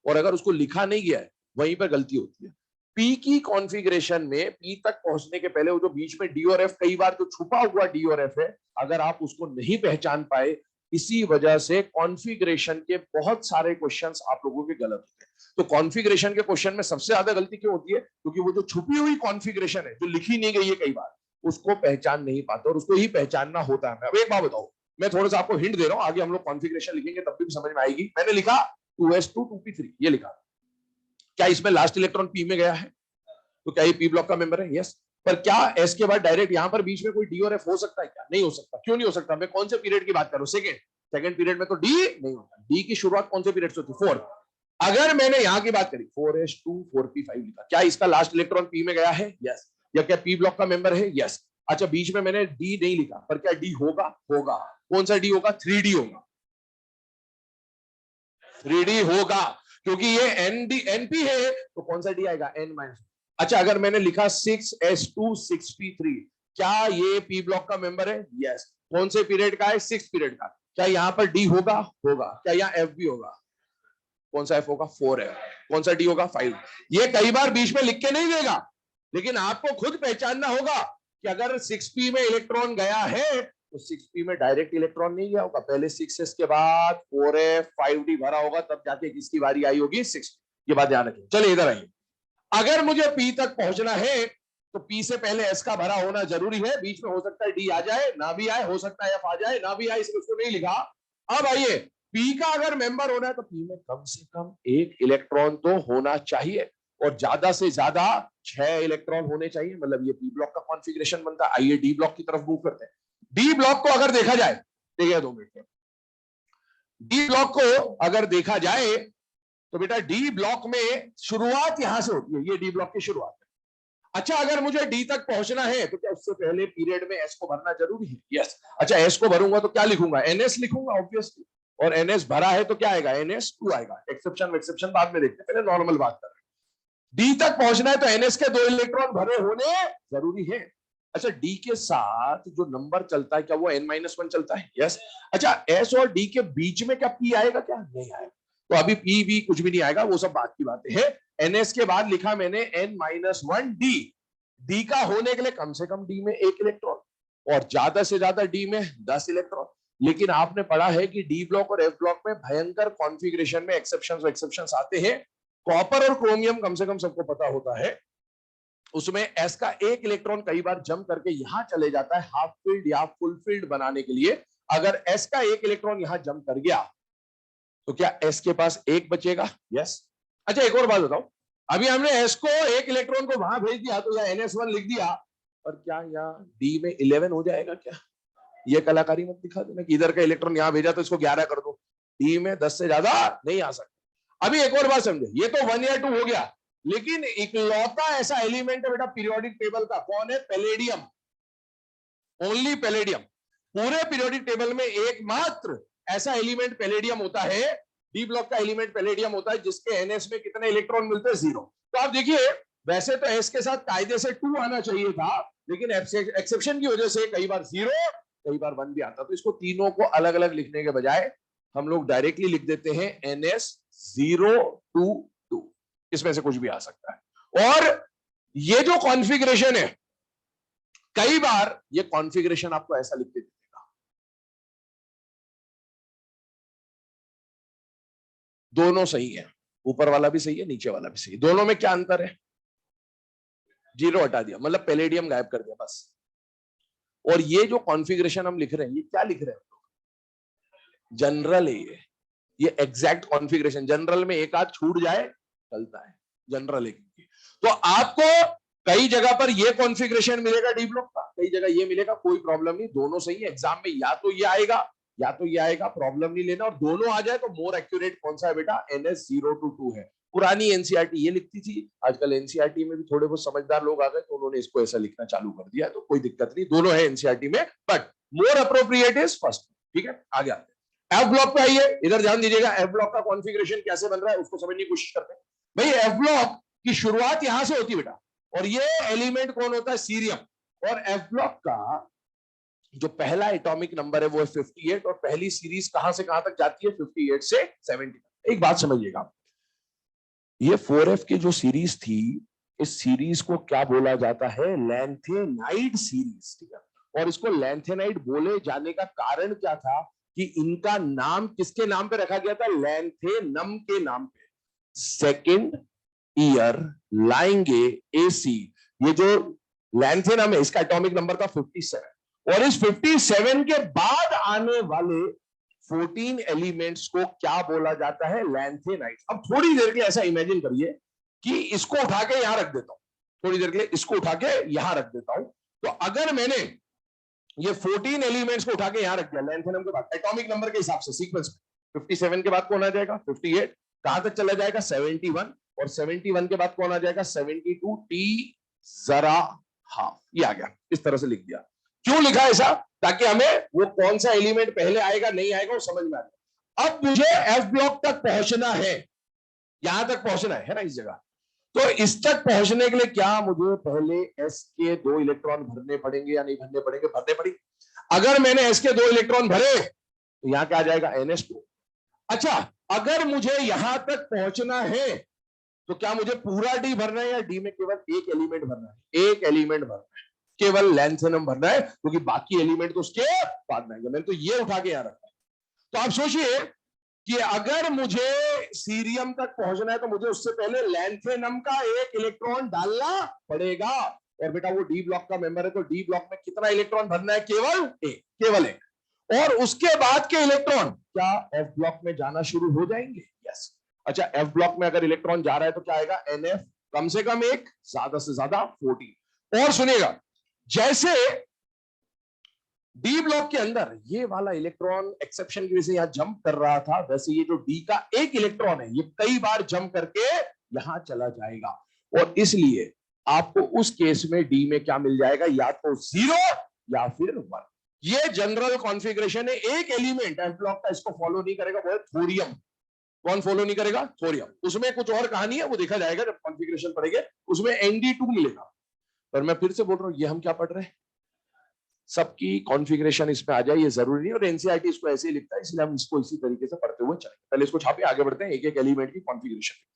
और अगर उसको लिखा नहीं गया है वहीं पर गलती होती है। पी की कॉन्फ़िगरेशन में पी तक पहुंचने के पहले वो जो बीच में डी और एफ, कई बार जो छुपा हुआ डी और एफ है, अगर आप उसको नहीं पहचान पाए, इसी वजह से कॉन्फ़िगरेशन के बहुत सारे क्वेश्चंस आप लोगों के गलत होते हैं। तो कॉन्फ़िगरेशन के क्वेश्चन में सबसे ज्यादा गलती क्यों होती है, क्योंकि वो जो छुपी हुई कॉन्फ़िगरेशन है जो लिखी नहीं गई है कई बार, उसको पहचान नहीं पाते, और उसको ही पहचानना होता है। अब एक बात बताओ, मैं थोड़ा सा आपको हिंट दे रहा हूं, आगे हम लोग कॉन्फ़िगरेशन लिखेंगे तब भी समझ में आएगी। मैंने लिखा 2s2 2p3, ये लिखा, क्या इसमें लास्ट इलेक्ट्रॉन पी में गया है, तो क्या ये पी ब्लॉक का मेंबर है, यस। पर क्या एस के बाद डायरेक्ट यहां पर बीच में कोई डी और एफ हो सकता है, क्या नहीं हो सकता, क्यों नहीं हो सकता, मैं कौन से पीरियड की बात कर रहा हूं, सेकंड पीरियड में तो डी नहीं होता, डी की शुरुआत कौन से पीरियड से होती है, 4। अगर मैंने यहां की बात करी 4s2 4p5 लिखा, क्या इसका लास्ट इलेक्ट्रॉन पी में गया है, यस, या क्या पी ब्लॉक का मेंबर है, यस। अच्छा बीच में मैंने डी नहीं लिखा, पर क्या डी होगा, होगा, कौन सा डी होगा, 3d होगा, 3d होगा, क्योंकि ये एनपी है तो कौन सा डी आएगा, n-। अच्छा अगर मैंने लिखा 6s2 6p3, क्या ये पी ब्लॉक का मेंबर है, यस, कौन से पीरियड का है, 6 पीरियड का, क्या यहां पर डी होगा, होगा, क्या यहाँ एफ भी होगा, कौन सा एफ होगा, 4 है, कौन सा डी होगा, 5। ये कई बार बीच में लिख के नहीं देगा, लेकिन आपको खुद पहचानना होगा कि अगर 6p में इलेक्ट्रॉन गया है तो 6p में डायरेक्ट इलेक्ट्रॉन नहीं गया होगा, पहले 6s के बाद 4f 5d भरा होगा, तब जाके किसकी बारी आई होगी, 6। ये बात ध्यान रखिए। चलिए इधर आइए, अगर मुझे पी तक पहुंचना है तो पी से पहले एस का भरा होना जरूरी है, बीच में हो सकता है डी आ जाए ना भी आए, हो सकता है एफ आ जाए ना भी आए, इसलिए उसको नहीं लिखा। अब आइए, पी का अगर मेंबर होना है तो पी में कम से कम एक इलेक्ट्रॉन तो होना चाहिए, और ज्यादा से ज्यादा 6 इलेक्ट्रॉन होने चाहिए, मतलब ये पी ब्लॉक का कॉन्फ़िगरेशन बनता है। आइए डी ब्लॉक की तरफ मूव करते हैं। डी ब्लॉक को अगर देखा जाए, देखिए 2 मिनट, डी ब्लॉक को अगर देखा जाए तो बेटा डी ब्लॉक में शुरुआत यहां से होती है, ये डी ब्लॉक की शुरुआत है। अच्छा अगर मुझे डी तक पहुंचना है तो क्या उससे पहले पीरियड में एस को भरना जरूरी है, यस। अच्छा एस को भरूंगा तो क्या लिखूंगा, एनएस लिखूंगा ऑब्वियसली, और एनएस भरा है तो क्या आएगा, NS2 आएगा, एक्सेप्शन बाद में देखते हैं, पहले नॉर्मल बात कर रहे हैं। डी तक पहुंचना है तो एनएस के 2 इलेक्ट्रॉन भरे होने जरूरी है। अच्छा डी के साथ जो नंबर चलता है क्या वो n-1 चलता है, यस। अच्छा एस और डी के बीच में क्या पी आएगा, क्या नहीं आएगा, तो अभी पी भी कुछ भी नहीं आएगा, वो सब बात की बातें हैं। एनएस के बाद लिखा मैंने n-1 डी, डी का होने के लिए कम से कम डी में 1 इलेक्ट्रॉन और ज्यादा से ज्यादा डी में 10 इलेक्ट्रॉन। लेकिन आपने पढ़ा है कि डी ब्लॉक और एफ ब्लॉक में भयंकर कॉन्फ़िगरेशन में एक्सेप्शंस आते हैं। कॉपर और क्रोमियम कम से कम सबको पता होता है, उसमें एस का 1 इलेक्ट्रॉन कई बार जंप करके यहां चले जाता है हाफ फील्ड या फुल फील्ड बनाने के लिए। अगर एस का 1 इलेक्ट्रॉन यहां जंप कर गया तो क्या एस के पास 1 बचेगा, यस। अच्छा एक और बात बताओ, अभी हमने एस को 1 इलेक्ट्रॉन को वहां भेज दिया तो यहाँ NS1 लिख दिया, और क्या यहाँ डी में 11 हो जाएगा क्या, ये कलाकारी मत दिखा देना कि इधर का इलेक्ट्रॉन यहां भेजा तो इसको 11 कर दो, डी में 10 से ज्यादा नहीं आ सकता। अभी एक और बात समझे, ये तो 1 या 2 हो गया, लेकिन इकलौता ऐसा एलिमेंट है बेटा पीरियोडिक टेबल का, कौन है, पैलेडियम, ओनली पैलेडियम। पूरे पीरियोडिक टेबल में एकमात्र ऐसा एलिमेंट पैलेडियम होता है, डी ब्लॉक का एलिमेंट पैलेडियम होता है, जिसके एनएस में कितने इलेक्ट्रॉन मिलते हैं, 0। तो आप देखिए वैसे तो एस के साथ कायदे से 2 आना चाहिए था, लेकिन एक्सेप्शन की वजह से कई बार 0 कई बार 1 भी आता, तो इसको तीनों को अलग अलग लिखने के बजाय हम लोग डायरेक्टली लिख देते हैं NS022, इसमें से कुछ भी आ सकता है। और ये जो कॉन्फ़िगरेशन है, कई बार ये कॉन्फ़िगरेशन आपको ऐसा लिख के देगा, दोनों सही है, ऊपर वाला भी सही है नीचे वाला भी सही है, दोनों में क्या अंतर है, 0 हटा दिया, मतलब पैलेडियम गायब कर दिया बस। और ये जो कॉन्फ़िगरेशन हम लिख रहे हैं, ये क्या लिख रहे हैं, जनरल है ये एग्जैक्ट कॉन्फ़िगरेशन, जनरल में एक आध छूट जाए चलता है, जनरल है। तो आपको कई जगह पर ये कॉन्फ़िगरेशन मिलेगा डी ब्लॉक का, कई जगह ये मिलेगा, कोई प्रॉब्लम नहीं, दोनों सही है। एग्जाम में या तो ये आएगा या तो ये आएगा, प्रॉब्लम नहीं लेना। और दोनों आ जाए तो मोर एक्यूरेट कौन सा है बेटा? NS022 है। पुरानी एनसीईआरटी ये लिखती थी, आजकल एनसीईआरटी में भी थोड़े बहुत समझदार लोग आ गए तो उन्होंने इसको ऐसा लिखना चालू कर दिया, तो कोई दिक्कत नहीं, दोनों है एनसीईआरटी में, but more appropriate is first. ठीक है, आगे आते हैं। एफ ब्लॉक पे आइए, इधर ध्यान दीजिएगा, एफ ब्लॉक का कॉन्फ़िगरेशन कैसे बन रहा है उसको समझने की कोशिश करते हैं। भाई एफ ब्लॉक की शुरुआत यहां से होती है बेटा, और ये एलिमेंट कौन होता है? सीरियम। और एफ ब्लॉक का जो पहला एटॉमिक नंबर है वो है 58, और पहली सीरीज कहां से कहां तक जाती है? 58 से 70। एक बात समझिएगा, ये 4F की जो सीरीज थी, इस सीरीज को क्या बोला जाता है? Lanthanide series. ठीक है, और इसको लैंथेनाइड बोले जाने का कारण क्या था? कि इनका नाम किसके नाम पे रखा गया था? लैंथेनम के नाम पे। सेकेंड ईयर लाएंगे एसी, ये जो लैंथेनम है इसका एटॉमिक नंबर था 57, और इस 57 के बाद आने वाले 14 एलिमेंट्स को क्या बोला जाता है? लैंथेनाइड्स। अब थोड़ी देर के लिए ऐसा इमेजिन करिए कि इसको उठा के यहां रख देता हूं, थोड़ी देर के लिए इसको उठा के यहां रख देता हूं। तो अगर मैंने ये 14 एलिमेंट्स को उठा के यहां रख दिया लैंथेनम के बाद एटॉमिक नंबर के हिसाब से सीक्वेंस में, 57 के बाद कौन आ जाएगा? 58। कहां तक चला जाएगा? 71। और 71 के बाद कौन आ जाएगा? 72। टी जरा हाफ, ये आ गया, इस तरह से लिख दिया। क्यों लिखा ऐसा? ताकि हमें वो कौन सा एलिमेंट पहले आएगा नहीं आएगा वो समझ में आ जाए। अब मुझे एफ ब्लॉक तक पहुंचना है, यहां तक पहुंचना है ना, इस जगह। तो इस तक पहुंचने के लिए क्या मुझे पहले एस के 2 इलेक्ट्रॉन भरने पड़ेंगे या नहीं भरने पड़ेंगे? भरने पड़ेंगे। अगर मैंने एस के 2 इलेक्ट्रॉन भरे तो यहां क्या आ जाएगा? NH2। अच्छा, अगर मुझे यहां तक पहुंचना है तो क्या मुझे पूरा डी भरना है या डी में केवल एक एलिमेंट भरना है? एक एलिमेंट भरना है, केवल लैंथेनम भरना है, क्योंकि बाकी एलिमेंट तो उसके बाद में आएंगे। मैंने तो ये उठा के यहां रखा है। तो आप सोचिए कि अगर मुझे सीरियम तक पहुंचना है तो मुझे उससे पहले लैंथेनम का एक इलेक्ट्रॉन डालना पड़ेगा। और बेटा वो डी ब्लॉक का मेंबर है, तो डी ब्लॉक में कितना इलेक्ट्रॉन भरना है? केवल एक, केवल एक। और उसके बाद के इलेक्ट्रॉन क्या एफ ब्लॉक में जाना शुरू हो जाएंगे? यस। अच्छा, एफ ब्लॉक में अगर इलेक्ट्रॉन जा रहा है तो क्या आएगा? NF, कम से कम एक, ज्यादा से ज्यादा 14। और सुनिएगा, जैसे डी ब्लॉक के अंदर ये वाला इलेक्ट्रॉन एक्सेप्शन की वजह से यहां जंप कर रहा था, वैसे ये जो डी का एक इलेक्ट्रॉन है ये कई बार जंप करके यहां चला जाएगा। और इसलिए आपको उस केस में डी में क्या मिल जाएगा? या तो 0 या फिर 1। ये जनरल कॉन्फ़िगरेशन है। एक एलिमेंट एफ ब्लॉक का इसको फॉलो नहीं करेगा, वो है थोरियम। कौन फॉलो नहीं करेगा? थोरियम। उसमें कुछ और कहानी है, वो देखा जाएगा जब कॉन्फ़िगरेशन पढ़ेंगे, उसमें ND2 मिलेगा। पर मैं फिर से बोल रहा हूं, ये हम क्या पढ़ रहे हैं? सबकी कॉन्फ़िगरेशन इसमें आ जाए ये जरूरी नहीं, और एनसीईआरटी इसको ऐसे ही लिखता है, इसलिए हम इसको इसी तरीके से पढ़ते हुए चलेंगे। पहले इसको छापे, आगे बढ़ते हैं, एक एक एलिमेंट की कॉन्फ़िगरेशन।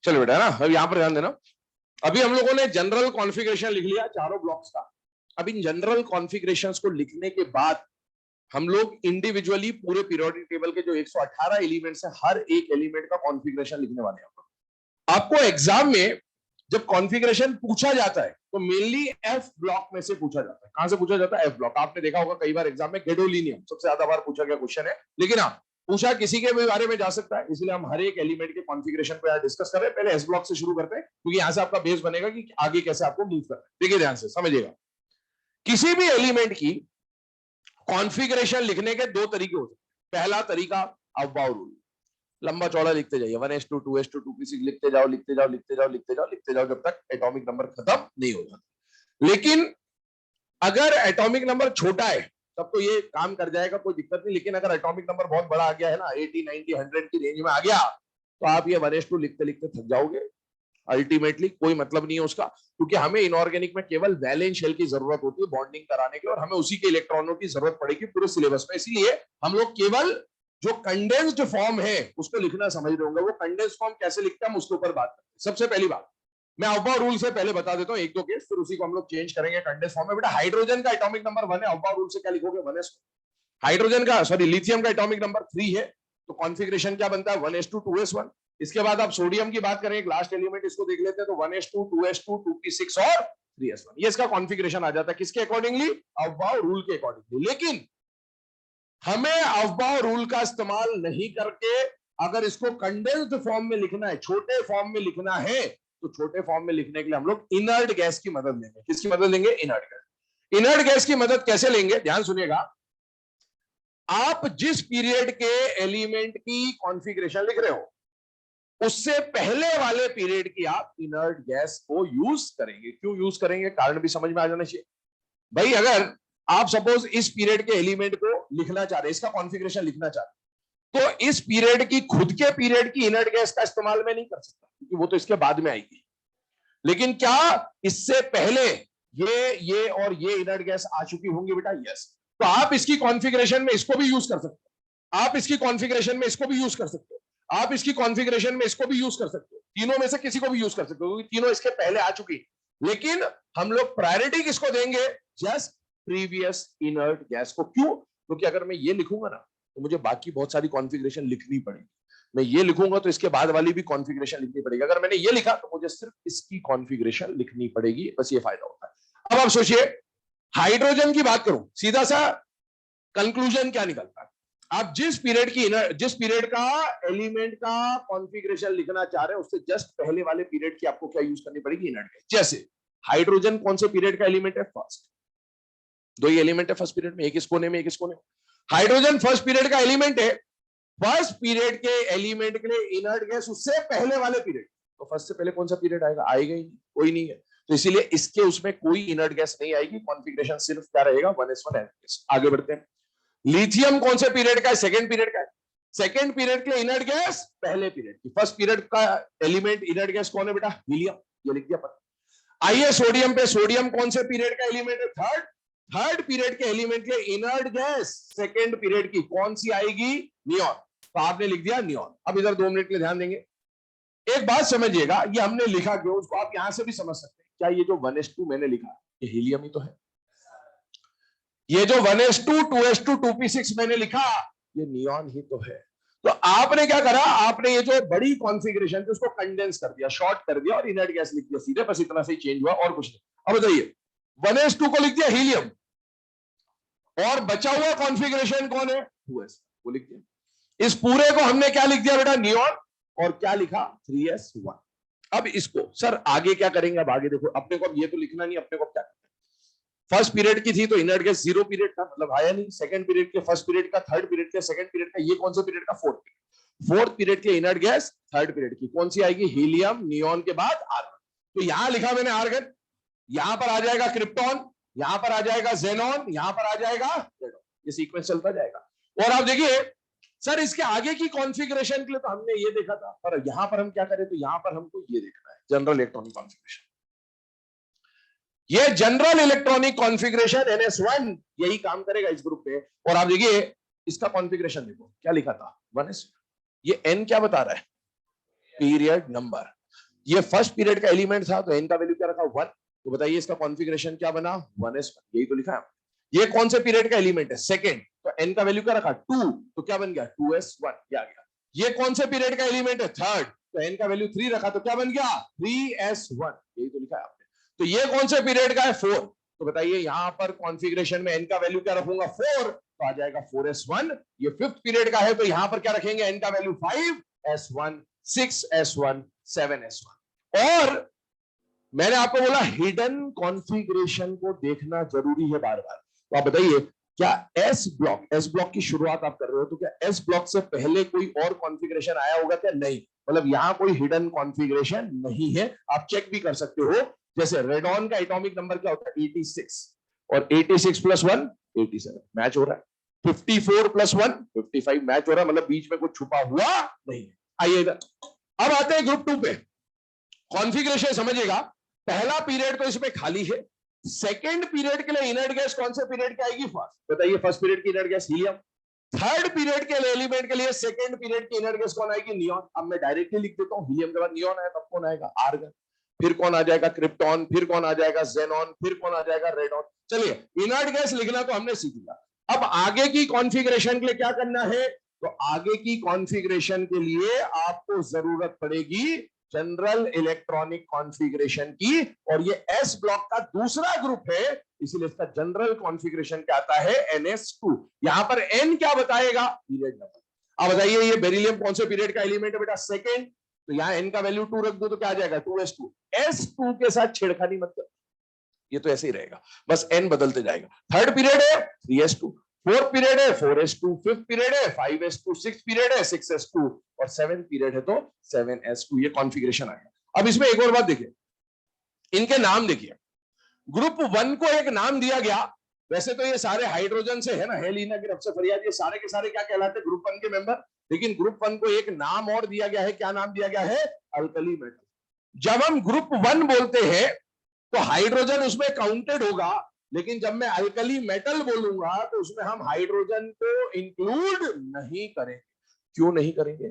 चलो बेटा, है ना, अब यहां पर ध्यान देना। अभी हम लोगों ने जनरल कॉन्फ़िगरेशन लिख लिया चारों ब्लॉक्स का। अब इन जनरल कॉन्फ़िगरेशंस को लिखने के बाद हम लोग इंडिविजुअली पूरे पीरियोडिक टेबल के जो 118 एलिमेंट्स है, हर एक एलिमेंट का कॉन्फ़िगरेशन लिखने वाले हैं। आपको एग्जाम में जब कॉन्फ़िगरेशन पूछा जाता है तो मेनली एफ ब्लॉक में से पूछा जाता है। कहां से पूछा जाता है? F block. आपने देखा होगा कई बार एग्जाम में गैडोलिनियम सबसे ज्यादा बार पूछा गया क्वेश्चन है, लेकिन हाँ, पूछा किसी के भी बारे में जा सकता है, इसलिए हम हर एक एलिमेंट के कॉन्फ़िगरेशन को यहाँ डिस्कस कर रहे हैं। पहले एस ब्लॉक से शुरू करते हैं, क्योंकि यहां से आपका बेस बनेगा कि आगे कैसे आपको मूव करना है। देखिए ध्यान से समझिएगा, किसी भी एलिमेंट की कॉन्फ़िगरेशन लिखने के दो तरीके होते हैं। पहला तरीका अफबाउ रूल, लंबा चौड़ा लिखते जाइए, 1s2 2s2 2p6 लिखते जाओ लिखते जाओ लिखते जाओ लिखते जाओ लिखते जाओ जब तक एटॉमिक नंबर खत्म नहीं हो जाता। लेकिन अगर एटॉमिक नंबर छोटा है तब तो ये काम कर जाएगा, कोई दिक्कत नहीं। लेकिन अगर एटॉमिक नंबर बहुत बड़ा आ गया है ना, 80 90 100 की रेंज में आ गया, तो आप ये 1s2 लिखते लिखते थक जाओगे। अल्टीमेटली कोई मतलब नहीं है उसका, क्योंकि हमें इनऑर्गेनिक में केवल वैलेंस शेल की जरूरत होती है बॉन्डिंग कराने के, और हमें उसी के इलेक्ट्रॉनों की जरूरत पड़ेगी पूरे सिलेबस में। इसीलिए हम लोग केवल जो कंडेंस्ड फॉर्म है उसको लिखना समझ रहे होंगे। वो कंडेंस्ड फॉर्म कैसे लिखते हैं हम उसके ऊपर बात करते हैं। सबसे पहली बात मैं अफबाउ रूल से पहले बता देता हूं एक दो केस, फिर उसी को हम लोग चेंज करेंगे कंडेंस्ड फॉर्म में। बेटा हाइड्रोजन का एटॉमिक नंबर 1 है, अफबाउ रूल से क्या लिखोगे? 1s। हाइड्रोजन का सॉरी लिथियम का एटॉमिक नंबर 3 है, तो कॉन्फ़िगरेशन क्या बनता है? 1s2 2s1। इसके बाद आप सोडियम की बात करें, लास्ट एलिमेंट इसको देख लेते हैं, तो 1s2 2s2 2p6 और 3s1। ये इसका कॉन्फ़िगरेशन आ जाता है किसके अकॉर्डिंगली? अफबाउ रूल के अकॉर्डिंगली। लेकिन हमें अफबाउ रूल का इस्तेमाल नहीं करके अगर इसको कंडेंस्ड फॉर्म में लिखना है, छोटे फॉर्म में लिखना है, तो छोटे फॉर्म में लिखने के लिए हम लोग इनर्ट गैस की मदद लेंगे। किसकी मदद लेंगे? Inert gas. इनर्ट गैस की मदद कैसे लेंगे? ध्यान सुनिएगा, आप जिस पीरियड के एलिमेंट की कॉन्फ़िगरेशन लिख रहे हो उससे पहले वाले पीरियड की आप इनर्ट गैस को यूज करेंगे। क्यों यूज करेंगे? कारण भी समझ में आ जाना चाहिए। भाई अगर आप सपोज इस पीरियड के एलिमेंट को लिखना चाह रहे हैं, इसका कॉन्फ़िगरेशन लिखना चाह रहे हैं, तो इस पीरियड की खुद के पीरियड की इनर्ट गैस का इस्तेमाल मैं नहीं कर सकता, क्योंकि वो तो इसके बाद में आएगी। लेकिन क्या इससे पहले ये और ये इनर्ट गैस आ चुकी होंगी? बेटा यस। तो आप इसकी कॉन्फ़िगरेशन में इसको भी यूज कर सकते हो, आप इसकी कॉन्फ़िगरेशन में इसको भी यूज कर सकते हो, आप इसकी कॉन्फ़िगरेशन में इसको भी यूज कर सकते हो, तीनों में से किसी को भी यूज कर सकते हो, क्योंकि तीनों इसके पहले आ चुकी। लेकिन हम लोग प्रायोरिटी किसको देंगे? जस्ट प्रीवियस इनर्ट गैस को। क्यों? क्योंकि अगर मैं ये लिखूंगा ना तो मुझे बाकी बहुत सारी कॉन्फ़िगरेशन लिखनी पड़ेगी। मैं ये लिखूंगा तो इसके बाद वाली भी कॉन्फ़िगरेशन लिखनी पड़ेगी। अगर मैंने ये लिखा तो मुझे सिर्फ इसकी कॉन्फ़िगरेशन लिखनी पड़ेगी, बस ये फायदा होता है। अब आप सोचिए, हाइड्रोजन की बात करूं, सीधा सा कंक्लूजन क्या निकलता है? आप जिस पीरियड का एलिमेंट का कॉन्फ़िगरेशन लिखना चाह रहे हैं उससे जस्ट पहले वाले पीरियड की आपको क्या यूज करनी पड़ेगी? Inert gas. जैसे हाइड्रोजन कौन से पीरियड का एलिमेंट है? फर्स्ट। दो ही एलिमेंट है फर्स्ट पीरियड में, एक इस कोने में एक इस कोने में। हाइड्रोजन फर्स्ट पीरियड का एलिमेंट है। फर्स्ट पीरियड के एलिमेंट के लिए इनर्ट गैस उससे पहले वाले पीरियड, तो फर्स्ट से पहले कौन सा पीरियड आएगा? आएगा ही नहीं, कोई नहीं है। तो इसीलिए इसके उसमें कोई इनर्ट गैस नहीं आएगी। कॉन्फ़िगरेशन सिर्फ क्या रहेगा? 1s1 NS. आगे बढ़ते हैं। लिथियम कौन से पीरियड का है? सेकंड पीरियड का है। सेकंड पीरियड के इनर्ट गैस पहले पीरियड की। फर्स्ट पीरियड का एलिमेंट इनर्ट गैस कौन है बेटा? हीलियम। ये लिख दिया पता। आइए सोडियम पे, सोडियम कौन से पीरियड का एलिमेंट है? थर्ड। थर्ड पीरियड के एलिमेंट के इनर्ट गैस सेकंड पीरियड की कौन सी आएगी? नियॉन। तो आपने लिख दिया नियॉन। अब इधर 2 मिनट के लिए ध्यान देंगे। एक बात समझिएगा, ये हमने लिखा क्यों उसको आप यहां से भी समझ सकते हैं। क्या ये जो 1s2 मैंने लिखा ये हीलियम ही तो है? ये जो 1s2 2s2 2p6 मैंने लिखा ये नियॉन ही तो है। तो आपने क्या करा? आपने ये जो बड़ी कॉन्फ़िगरेशन थी उसको कंडेंस कर दिया, शॉर्ट कर दिया और इनर्ट गैस लिख दिया सीधे, बस इतना से ही चेंज हुआ और कुछ नहीं। अब बताइए, 1s2 को लिख दिया हीलियम और बचा हुआ कॉन्फ़िगरेशन कौन है? 2s वो लिख दिया। इस पूरे को हमने क्या लिख दिया बेटा? नियॉन। और क्या लिखा? 3s1। अब इसको सर आगे क्या करेंगे? अब आगे देखो, अपने को अब ये तो लिखना नहीं, अपने को क्या करना है? फर्स्ट पीरियड की थी तो इनर्ट गैस 0 पीरियड का, मतलब आया नहीं। सेकंड पीरियड के फर्स्ट पीरियड का, थर्ड पीरियड के सेकंड पीरियड का, ये कौन से पीरियड का? Fourth period. फोर्थ पीरियड के इनर्ट गैस थर्ड पीरियड की कौन सी आएगी? हीलियम। नियॉन के बाद आर्गन। तो यहां लिखा मैंने आर्गन, यहां पर आ जाएगा क्रिप्टॉन, यहां पर आ जाएगा जेनॉन, यहां पर आ जाएगा रेडॉन। ये सीक्वेंस चलता जाएगा। और आप देखिए सर इसके आगे की कॉन्फ़िगरेशन के लिए तो हमने ये देखा था, पर यहां पर हम क्या करें? तो यहां पर हमको ये देखना है, जनरल इलेक्ट्रॉनिक कॉन्फ़िगरेशन। ये जनरल इलेक्ट्रॉनिक कॉन्फ़िगरेशन NS1 यही काम करेगा इस ग्रुप पे। और आप देखिए इसका कॉन्फ़िगरेशन देखो क्या लिखा था? 1s। ये N क्या बता रहा है? Period number. ये फर्स्ट पीरियड का एलिमेंट था, तो एन का वैल्यू क्या रखा 1। तो बताइए इसका कॉन्फ़िगरेशन क्या बना 1s1, यही तो लिखा है। ये कौन से पीरियड का एलिमेंट है सेकंड, तो एन का वैल्यू क्या रखा 2, तो क्या बन गया 2s1, क्या गया। ये कौन से पीरियड का एलिमेंट है थर्ड, तो एन का वैल्यू 3 रखा, तो क्या बन गया 3s1, यही तो लिखा है आपने। तो ये कौन से पीरियड का है 4, तो बताइए यहां पर कॉन्फ़िगरेशन में एन का वैल्यू क्या रखूंगा 4, तो आ जाएगा 4s1। ये फिफ्थ पीरियड का है, तो यहां पर क्या रखेंगे एन का वैल्यू 5s1, 6s1, 7s1। और मैंने आपको बोला हिडन कॉन्फ़िगरेशन को देखना जरूरी है बार बार। तो आप बताइए क्या एस ब्लॉक की शुरुआत आप कर रहे हो, तो क्या एस ब्लॉक से पहले कोई और कॉन्फ़िगरेशन आया होगा क्या, नहीं। मतलब यहां कोई हिडन कॉन्फ़िगरेशन नहीं है, आप चेक भी कर सकते हो। जैसे रेडॉन का एटॉमिक नंबर क्या होता है 86, और 86 प्लस 1 87, मैच हो रहा है। 54 प्लस 1 55, मैच हो रहा है, मतलब बीच में कुछ छुपा हुआ नहीं है। आइए इधर, अब आते हैं ग्रुप 2 पे। कॉन्फ़िगरेशन समझिएगा, पहला पीरियड तो इसमें खाली है। सेकंड पीरियड के लिए इनर्ट गैस कौन से पीरियड की आएगी फर्स्ट, बताइए फर्स्ट पीरियड की inert gas helium. Third period के एलिमेंट के लिए सेकंड पीरियड की इनर्ट गैस कौन आएगी नियॉन। अब मैं डायरेक्टली लिख देता हूं, हीलियम के बाद नियॉन आया, तब कौन आएगा आर्गन, फिर कौन आ जाएगा क्रिप्टॉन, फिर कौन आ जाएगा जेनॉन, फिर कौन आ जाएगा रेडॉन। चलिए इनर्ट गैस लिखना तो हमने सीख लिया, अब आगे की कॉन्फ़िगरेशन के लिए क्या करना है, तो आगे की कॉन्फ़िगरेशन के लिए आपको जरूरत पड़ेगी जनरल इलेक्ट्रॉनिक कॉन्फ़िगरेशन की, और ये एस ब्लॉक का दूसरा ग्रुप है, इसीलिए इसका जनरल कॉन्फ़िगरेशन क्या आता है NS2। यहां पर N क्या बताएगा पीरियड नंबर। अब बताइए ये बेरिलियम कौन से पीरियड का एलिमेंट है बेटा सेकंड, तो यहां N का वैल्यू 2 रख दो तो क्या आ जाएगा 2s2। S2 के साथ छेड़खानी मत कर, ये तो ऐसे ही रहेगा, बस N बदलते जाएगा। थर्ड पीरियड है 3s2, फोर्थ पीरियड है 4s2, फिफ्थ पीरियड है 5s2, सिक्स पीरियड है 6s2, और सेवेंथ पीरियड है तो 7s2। ये कॉन्फ़िगरेशन आएगा। अब इसमें एक और बात देखिए, इनके नाम देखिए। ग्रुप 1 को एक नाम दिया गया, वैसे तो ये सारे हाइड्रोजन से है ना, हेलिना की रब से फरियाद, ये सारे के सारे क्या कहलाते हैं ग्रुप 1 के मेंबर। लेकिन ग्रुप 1 को एक नाम और दिया गया है, क्या नाम दिया गया है अल्कली मेटल। जब हम ग्रुप 1 बोलते हैं तो हाइड्रोजन उसमें काउंटेड होगा, लेकिन जब मैं अल्कली मेटल बोलूंगा तो उसमें हम हाइड्रोजन को इंक्लूड नहीं करेंगे। क्यों नहीं करेंगे,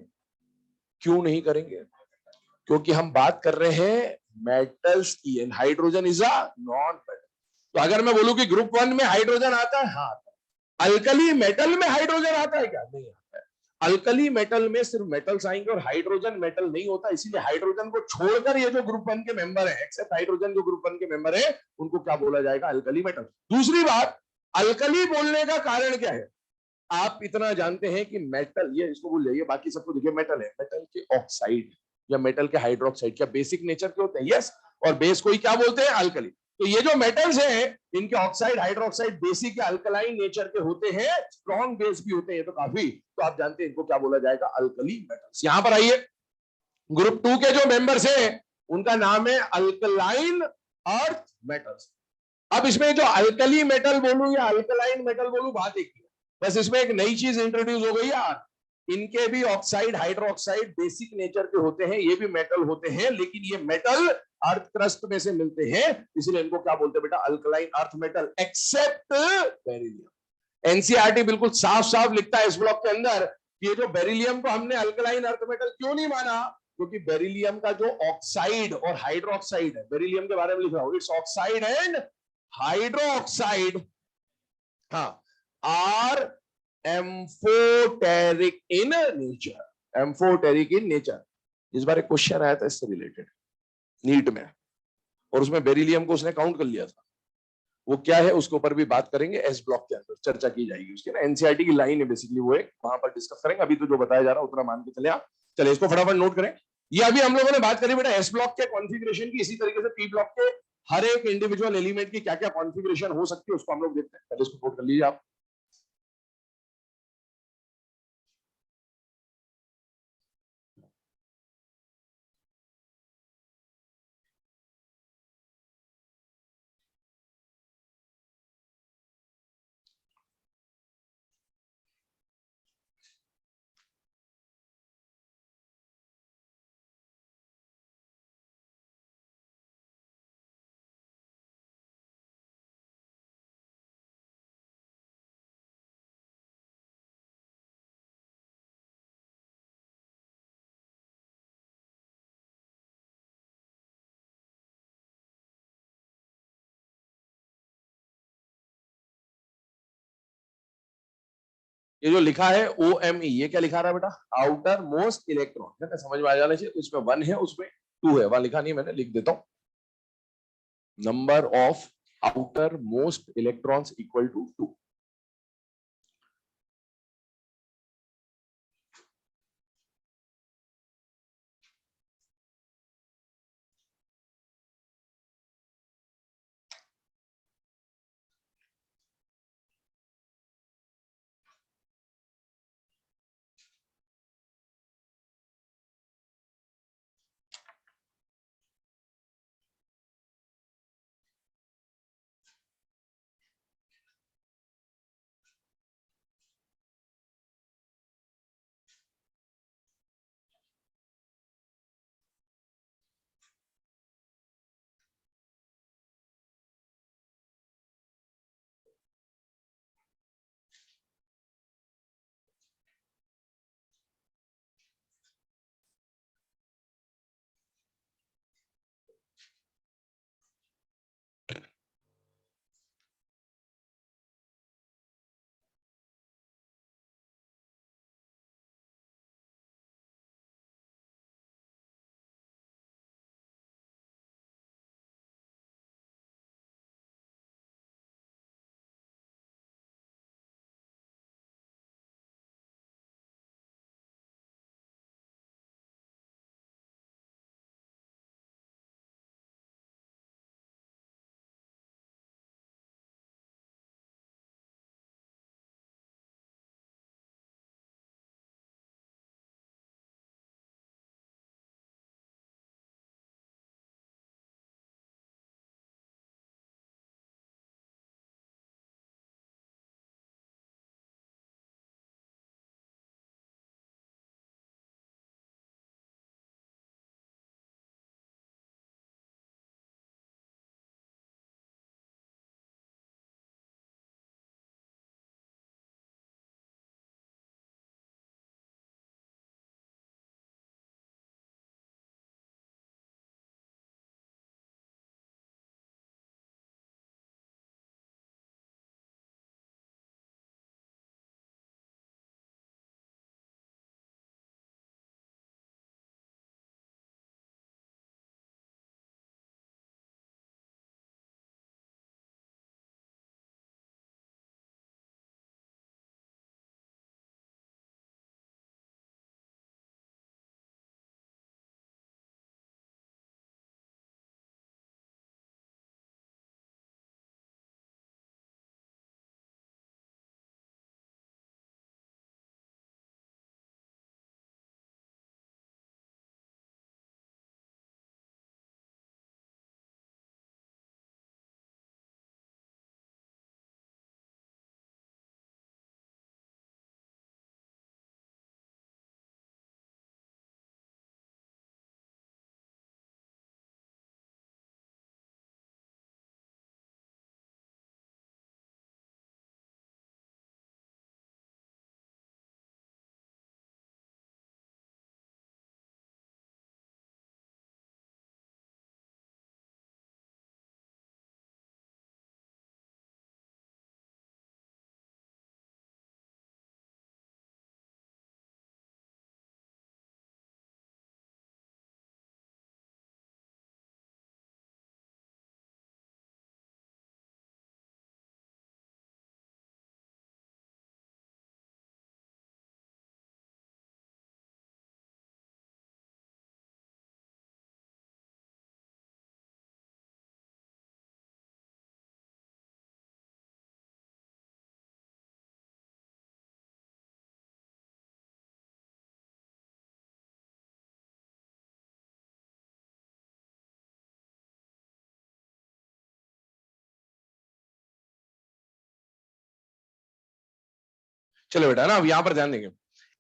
क्यों नहीं करेंगे, क्योंकि हम बात कर रहे हैं मेटल्स की, and hydrogen is a non metal. तो अगर मैं बोलूं कि ग्रुप 1 में हाइड्रोजन आता है, हाँ आता है। अल्कली मेटल में हाइड्रोजन आता है क्या, नहीं आता है। अल्कली मेटल में सिर्फ मेटल्स आएंगे और हाइड्रोजन मेटल नहीं होता, इसीलिए हाइड्रोजन को छोड़कर ये जो ग्रुप 1 के मेंबर है, एक्सेप्ट हाइड्रोजन जो ग्रुप 1 के मेंबर है, उनको क्या बोला जाएगा अल्कली मेटल। दूसरी बात, अल्कली बोलने का कारण क्या है, आप इतना जानते हैं कि मेटल, ये इसको भूल जाइए, बाकी सबको देखिए मेटल है, मेटल के ऑक्साइड या मेटल के हाइड्रोक्साइड क्या बेसिक नेचर के होते हैं, यस। और बेस को ही क्या बोलते हैं अल्कली। तो ये जो मेटल्स हैं इनके ऑक्साइड हाइड्रोक्साइड बेसिक या अल्कलाइन नेचर के होते हैं, स्ट्रॉन्ग बेस भी होते हैं तो काफी, तो आप जानते हैं इनको क्या बोला जाएगा अल्कली मेटल्स। यहां पर आइए, ग्रुप 2 के जो मेंबर्स हैं उनका नाम है अल्कलाइन अर्थ मेटल्स। अब इसमें जो अल्कली मेटल बोलूं या अल्कलाइन मेटल बोलूं बात एक ही है, बस इसमें एक नई चीज इंट्रोड्यूस हो गई यार, इनके भी ऑक्साइड हाइड्रोक्साइड बेसिक नेचर के होते हैं, ये भी मेटल होते हैं, लेकिन ये मेटल अर्थ क्रस्ट में से मिलते हैं, इसलिए इनको क्या बोलते हैं बेटा alkaline earth metal, except beryllium. NCERT बिल्कुल साफ साफ लिखता है इस ब्लॉक के अंदर, ये जो बेरिलियम को हमने अल्कलाइन अर्थ मेटल क्यों नहीं माना, क्योंकि बेरिलियम का जो ऑक्साइड और हाइड्रोक्साइड है, बेरिलियम के बारे में लिख रहा हूं, इट्स ऑक्साइड एंड हाइड्रोक्साइड, हाँ, are amphoteric in nature, amphoteric in nature. इस बार एक क्वेश्चन आया था इससे रिलेटेड नीट में, और उसमें बेरिलियम को उसने काउंट कर लिया था, वो क्या है उसके ऊपर भी बात करेंगे, एस ब्लॉक के अंदर चर्चा की जाएगी उसकी ना, एनसीईआरटी की लाइन है बेसिकली, वो एक वहां पर डिस्कस करेंगे। अभी तो जो बताया जा रहा है उतना मान के चले आप, चले इसको फटाफट नोट करें। ये अभी हम लोगों ने बात करी बेटा एस ब्लॉक के कॉन्फ़िगरेशन की, इसी तरीके से पी ब्लॉक के हर एक इंडिविजुअल एलिमेंट की क्या क्या कॉन्फ़िगरेशन हो सकती है उसको हम लोग देखते हैं, पहले इसको नोट कर लीजिए आप। ये जो लिखा है OME, ये क्या लिखा रहा है बेटा? आउटर मोस्ट इलेक्ट्रॉन, है ना? समझ में आ जाना चाहिए। उसमें 1 है, उसमें 2 है, वहां लिखा नहीं, मैंने लिख देता हूं। Number of outer most electrons equal to 2। चलो बेटा ना, अब यहां पर ध्यान देंगे।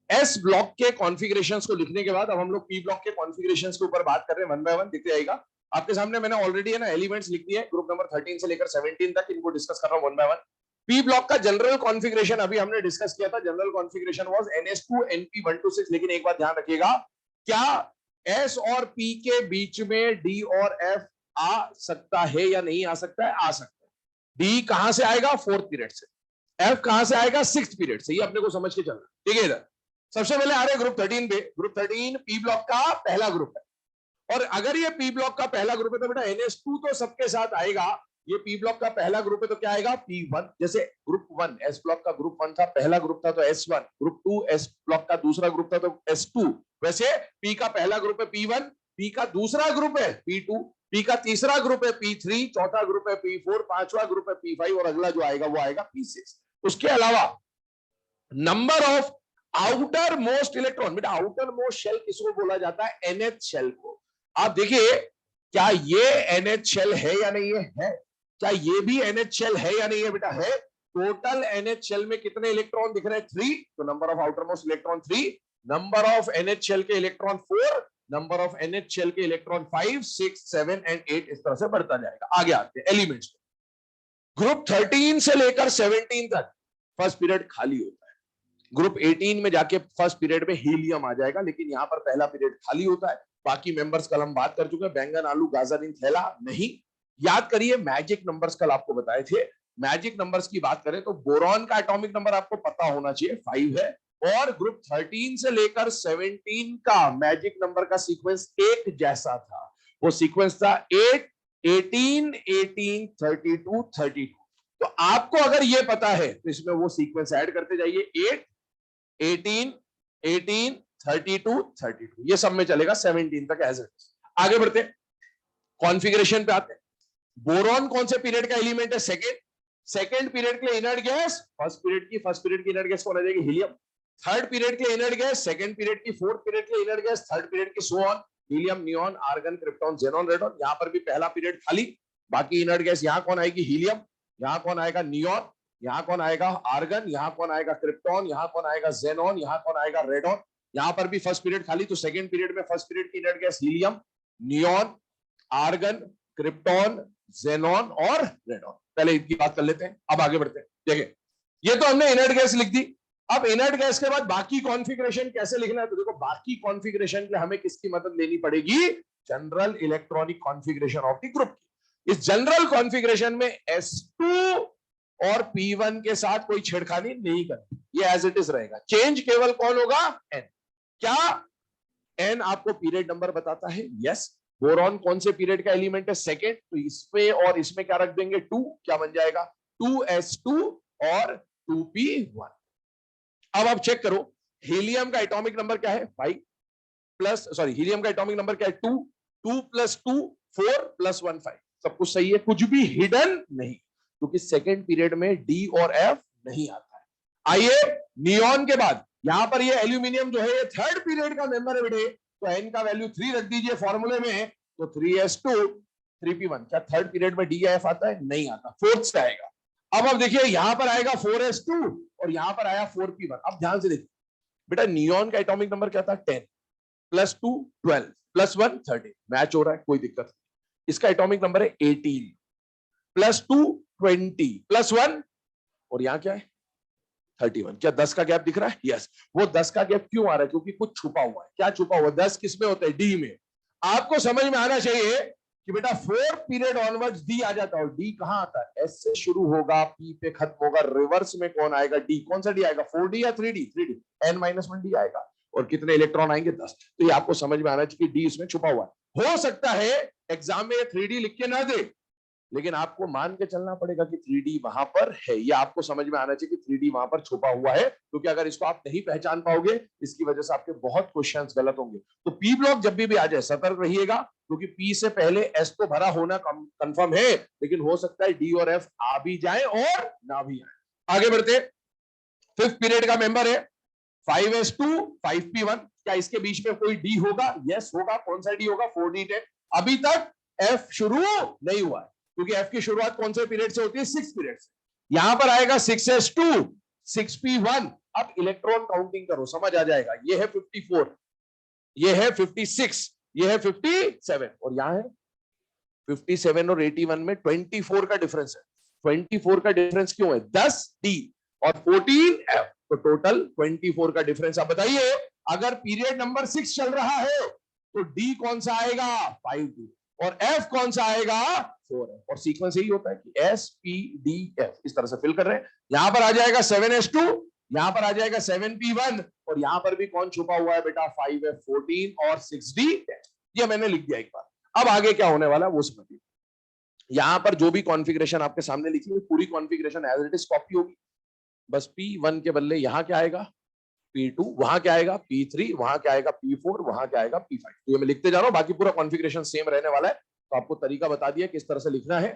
एस ब्लॉक के कॉन्फ़िगरेशंस को लिखने के बाद अब हम लोग पी ब्लॉक के कॉन्फ़िगरेशंस के ऊपर बात कर रहे हैं, वन बाय वन दिखते जाएगा आपके सामने। मैंने ऑलरेडी है ना एलिमेंट्स लिख दिए ग्रुप नंबर 13 से लेकर 17 तक, इनको डिस्कस कर रहा हूं one by one. P block का जनरल कॉन्फ़िगरेशन अभी हमने डिस्कस किया था, general configuration was NS2 NP126। लेकिन एक बात ध्यान रखिएगा, क्या एस और पी के बीच में डी और एफ आ सकता है या नहीं आ सकता है? आ सकता है। डी कहां से आएगा? फोर्थ पीरियड से। एफ कहां से आएगा? सिक्स्थ पीरियड से। ये अपने को समझ के चलना, ठीक है। इधर सबसे पहले आ रहे ग्रुप 13 पे। ग्रुप 13 पी ब्लॉक का पहला ग्रुप है, और अगर ये पी ब्लॉक का पहला ग्रुप है तो बेटा NH2 तो सबके साथ आएगा। ये पी ब्लॉक का पहला ग्रुप है तो क्या आएगा? P1। जैसे ग्रुप 1 एस ब्लॉक का ग्रुप 1 था, पहला ग्रुप था तो S1। ग्रुप 2 एस ब्लॉक का दूसरा ग्रुप था तो S2। वैसे पी का पहला ग्रुप है P1, पी का दूसरा ग्रुप है P2, पी का तीसरा ग्रुप है P3, चौथा ग्रुप है P4, पांचवा ग्रुप है P5 और अगला जो आएगा वो आएगा P6। उसके अलावा number of outer most electron, बेटा आउटर मोस्ट शेल किसको बोला जाता है? NH शेल को। आप देखिए क्या ये NH शेल है या नहीं है? क्या ये भी NH शेल है या नहीं है? बेटा है। टोटल NH शेल में कितने इलेक्ट्रॉन दिख रहे हैं? 3। तो number of outer most electron 3, number of NH shell के electron 4, number of NH shell के इलेक्ट्रॉन 5, 6, 7 एंड 8, इस तरह से बढ़ता जाएगा। आगे आते हैं एलिमेंट्स। ग्रुप 13 से लेकर 17 तक फर्स्ट पीरियड खाली होता है। ग्रुप 18 में जाके फर्स्ट पीरियड में हीलियम आ जाएगा, लेकिन यहां पर पहला पीरियड खाली होता है। बाकी मेंबर्स कल हम बात कर चुके हैं, बैंगन आलू गाजर इन थैला नहीं। याद करिए मैजिक नंबर्स कल आपको बताए थे। मैजिक नंबर्स की बात करें तो बोरॉन का एटॉमिक नंबर आपको पता होना चाहिए 5 है, और ग्रुप 13 से लेकर 17 का मैजिक नंबर का सीक्वेंस एक जैसा था। वो सीक्वेंस था 8, 18, 18, 32, 32। तो आपको अगर ये पता है तो इसमें वो सीक्वेंस ऐड करते जाइए, 8, 18, 18, 32, 32, ये सब में चलेगा 17 तक एज इट इज। आगे बढ़ते हैं, कॉन्फ़िगरेशन पे आते हैं। बोरॉन कौन से पीरियड का एलिमेंट है? सेकेंड। सेकेंड पीरियड के लिए इनर्ट गैस, फर्स्ट पीरियड की इनर्ट गैस कौन आ जाएगी? हीलियम। थर्ड पीरियड के लिए इनर्ट गैस, सेकेंड पीरियड की, फोर्थ पीरियड के लिए इनर्ट गैस, थर्ड पीरियड की, so on. Helium, neon, argon, krypton, xenon, radon. यहां पर भी पहला पीरियड खाली, बाकी इनर्ट गैस यहां कौन आएगी? हीलियम। यहां कौन आएगा? नियॉन। यहां कौन आएगा? आर्गन। यहां कौन आएगा? क्रिप्टॉन। यहां कौन आएगा? जेनॉन। यहां कौन आएगा? रेडॉन। यहां पर भी फर्स्ट पीरियड खाली, तो सेकंड पीरियड में फर्स्ट पीरियड की inert gas helium, neon, argon, krypton, xenon और रेडॉन। पहले इनकी बात कर लेते हैं, अब आगे बढ़ते हैं। देखिए ये तो हमने इनर्ट गैस लिख दी। अब इनर्ट गैस के बाद बाकी कॉन्फ़िगरेशन कैसे लिखना है? तो देखो बाकी कॉन्फ़िगरेशन के लिए हमें किसकी मदद लेनी पड़ेगी? General electronic configuration of the group. इस जनरल कॉन्फ़िगरेशन में S2 और P1 के साथ कोई छेड़खानी नहीं करनी, ये एज इट इज रहेगा। चेंज केवल कौन होगा? N। क्या N आपको पीरियड नंबर बताता है? यस। बोरॉन कौन से पीरियड का एलिमेंट है? सेकेंड। तो इसमें और इसमें क्या रख देंगे? 2। क्या बन जाएगा? 2s2 और 2p1। अब आप चेक करो हीलियम का एटॉमिक नंबर क्या है? 5 प्लस, सॉरी हीलियम का एटॉमिक नंबर क्या है? 2। 2 + 2 4 + 1 5। सब कुछ सही है, कुछ भी हिडन नहीं, क्योंकि सेकेंड पीरियड में डी और एफ नहीं आता है। आइए नियॉन के बाद यहां पर ये एल्यूमिनियम जो है ये थर्ड पीरियड का मेंबर है बेटे, तो एन का वैल्यू 3 रख दीजिए फॉर्मूले में, तो 3s2 3p1। क्या थर्ड पीरियड में डी या एफ आता है? नहीं आता, फोर्थ से आएगा। अब देखिए यहां पर आएगा 4s2 और यहां पर आया 4p1। अब ध्यान से देखिए बेटा नियॉन का एटॉमिक नंबर क्या था? 10 + 2 12 + 1 13। मैच हो रहा है, कोई दिक्कत नहीं। इसका एटॉमिक नंबर है 18 + 2 20 + 1 और यहां क्या है? 31। क्या 10 का गैप दिख रहा है? यस। वो 10 का गैप क्यों आ रहा है? क्योंकि कुछ छुपा हुआ है। क्या छुपा हुआ? 10 किस में होता है? डी में। आपको समझ में आना चाहिए कि बेटा फोर्थ पीरियड ऑनवर्ड्स डी आ जाता है, और डी कहां आता है? एस से शुरू होगा, पी पे खत्म होगा, रिवर्स में कौन आएगा? डी। कौन सा डी आएगा? 4d या 3d? 3d। n-1d आएगा, और कितने इलेक्ट्रॉन आएंगे? 10। तो ये आपको समझ में आना चाहिए कि डी इसमें छुपा हुआ है। हो सकता है एग्जाम में 3d लिख के ना दे, लेकिन आपको मान के चलना पड़ेगा कि 3D वहां पर है। ये आपको समझ में आना चाहिए कि 3D वहां पर छुपा हुआ है, क्योंकि अगर इसको आप नहीं पहचान पाओगे इसकी वजह से आपके बहुत क्वेश्चंस गलत होंगे। तो पी ब्लॉक जब भी आ जाए सतर्क रहिएगा, क्योंकि पी से पहले एस तो भरा होना कंफर्म है, लेकिन हो सकता है डी और एफ आ भी जाए और ना भी आए। आगे बढ़ते, फिफ्थ पीरियड का मेंबर है 5s2 5p1। क्या इसके बीच में कोई डी होगा? यस होगा। कौन सा डी होगा? 4d10। अभी तक एफ शुरू नहीं हुआ है, क्योंकि एफ की शुरुआत कौन से पीरियड से होती है? 6 पीरियड से। यहां पर आएगा 6s2 6p1। अब इलेक्ट्रॉन काउंटिंग करो, समझ आ जाएगा। ये है 54, ये है 56, ये है 57, और यहां है 57 और 81 में 24 का डिफरेंस है। 24 का डिफरेंस क्यों है? 10d और 14f, तो टोटल 24 का डिफरेंस। आप बताइए अगर पीरियड नंबर 6 चल रहा है तो डी कौन सा आएगा? 5d। और एफ कौन सा आएगा, 4 है। और सीक्वेंस यही होता है कि एस पी डी एफ, इस तरह से फिल कर रहे हैं। यहां पर आ जाएगा 7s2, यहां पर आ जाएगा 7p1, और यहां पर भी कौन छुपा हुआ है बेटा, 5f14 और 6d10। ये मैंने लिख दिया एक बार। अब आगे क्या होने वाला है वो समझिए। यहां पर जो भी कॉन्फ़िगरेशन आपके सामने लिखी है, पूरी configuration as it is copy होगी। बस P1 के बदले यहां क्या आएगा, P2, वहां क्या आएगा P3, वहां क्या आएगा P4, वहां क्या आएगा P5। तो ये मैं लिखते जा रहा हूं, बाकी पूरा कॉन्फ़िगरेशन सेम रहने वाला है। तो आपको तरीका बता दिया किस तरह से लिखना है।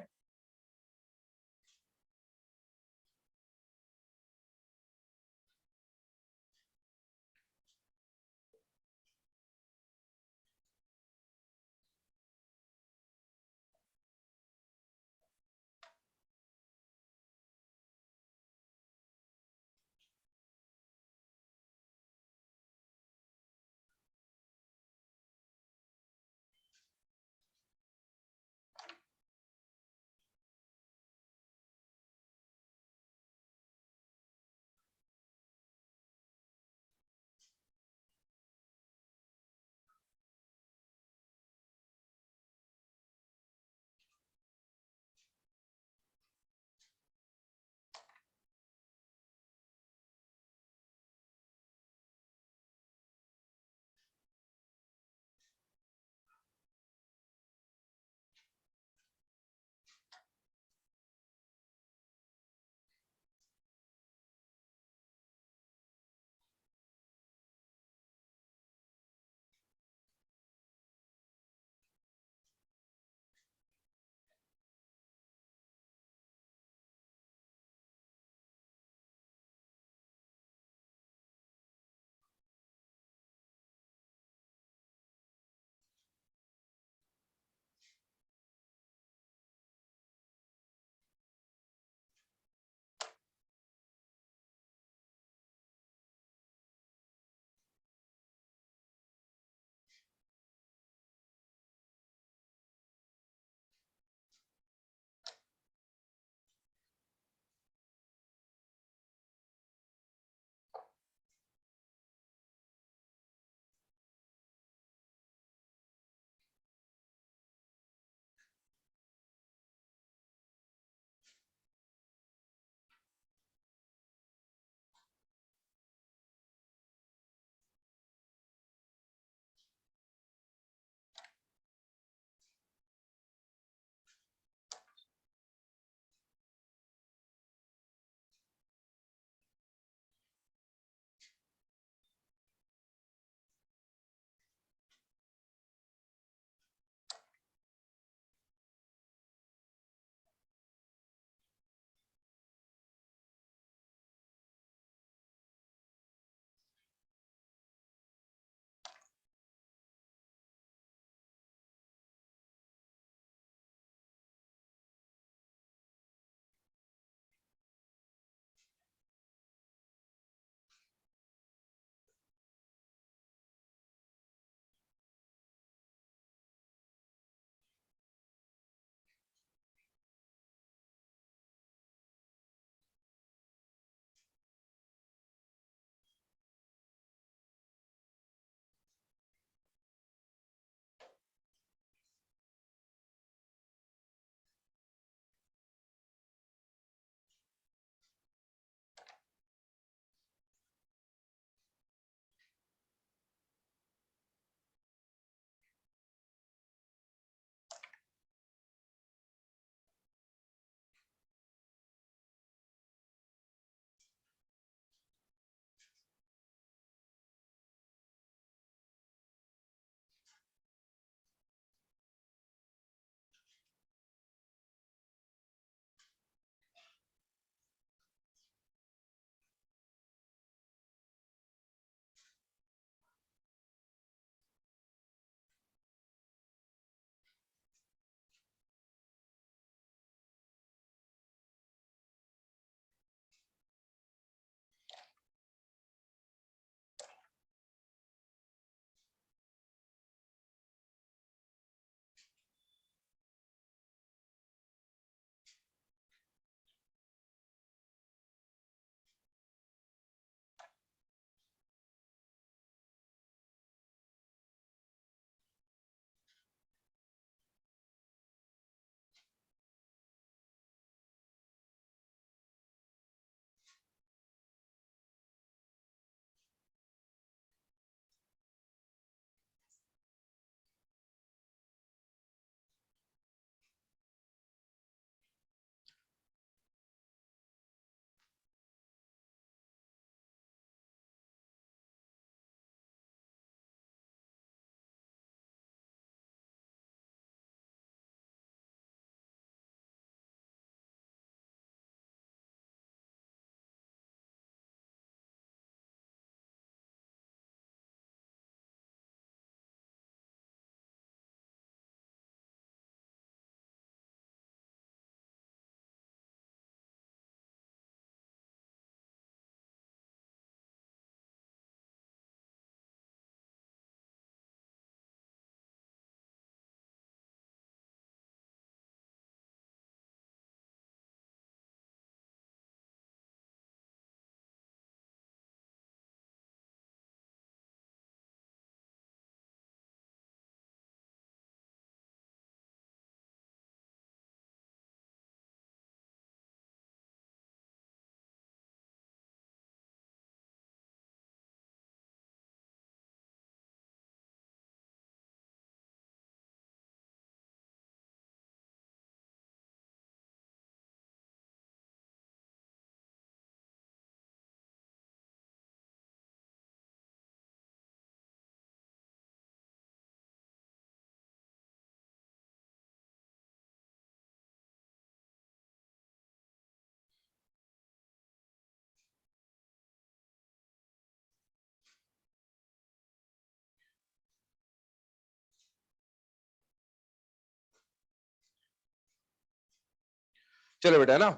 चलो बेटा, है ना,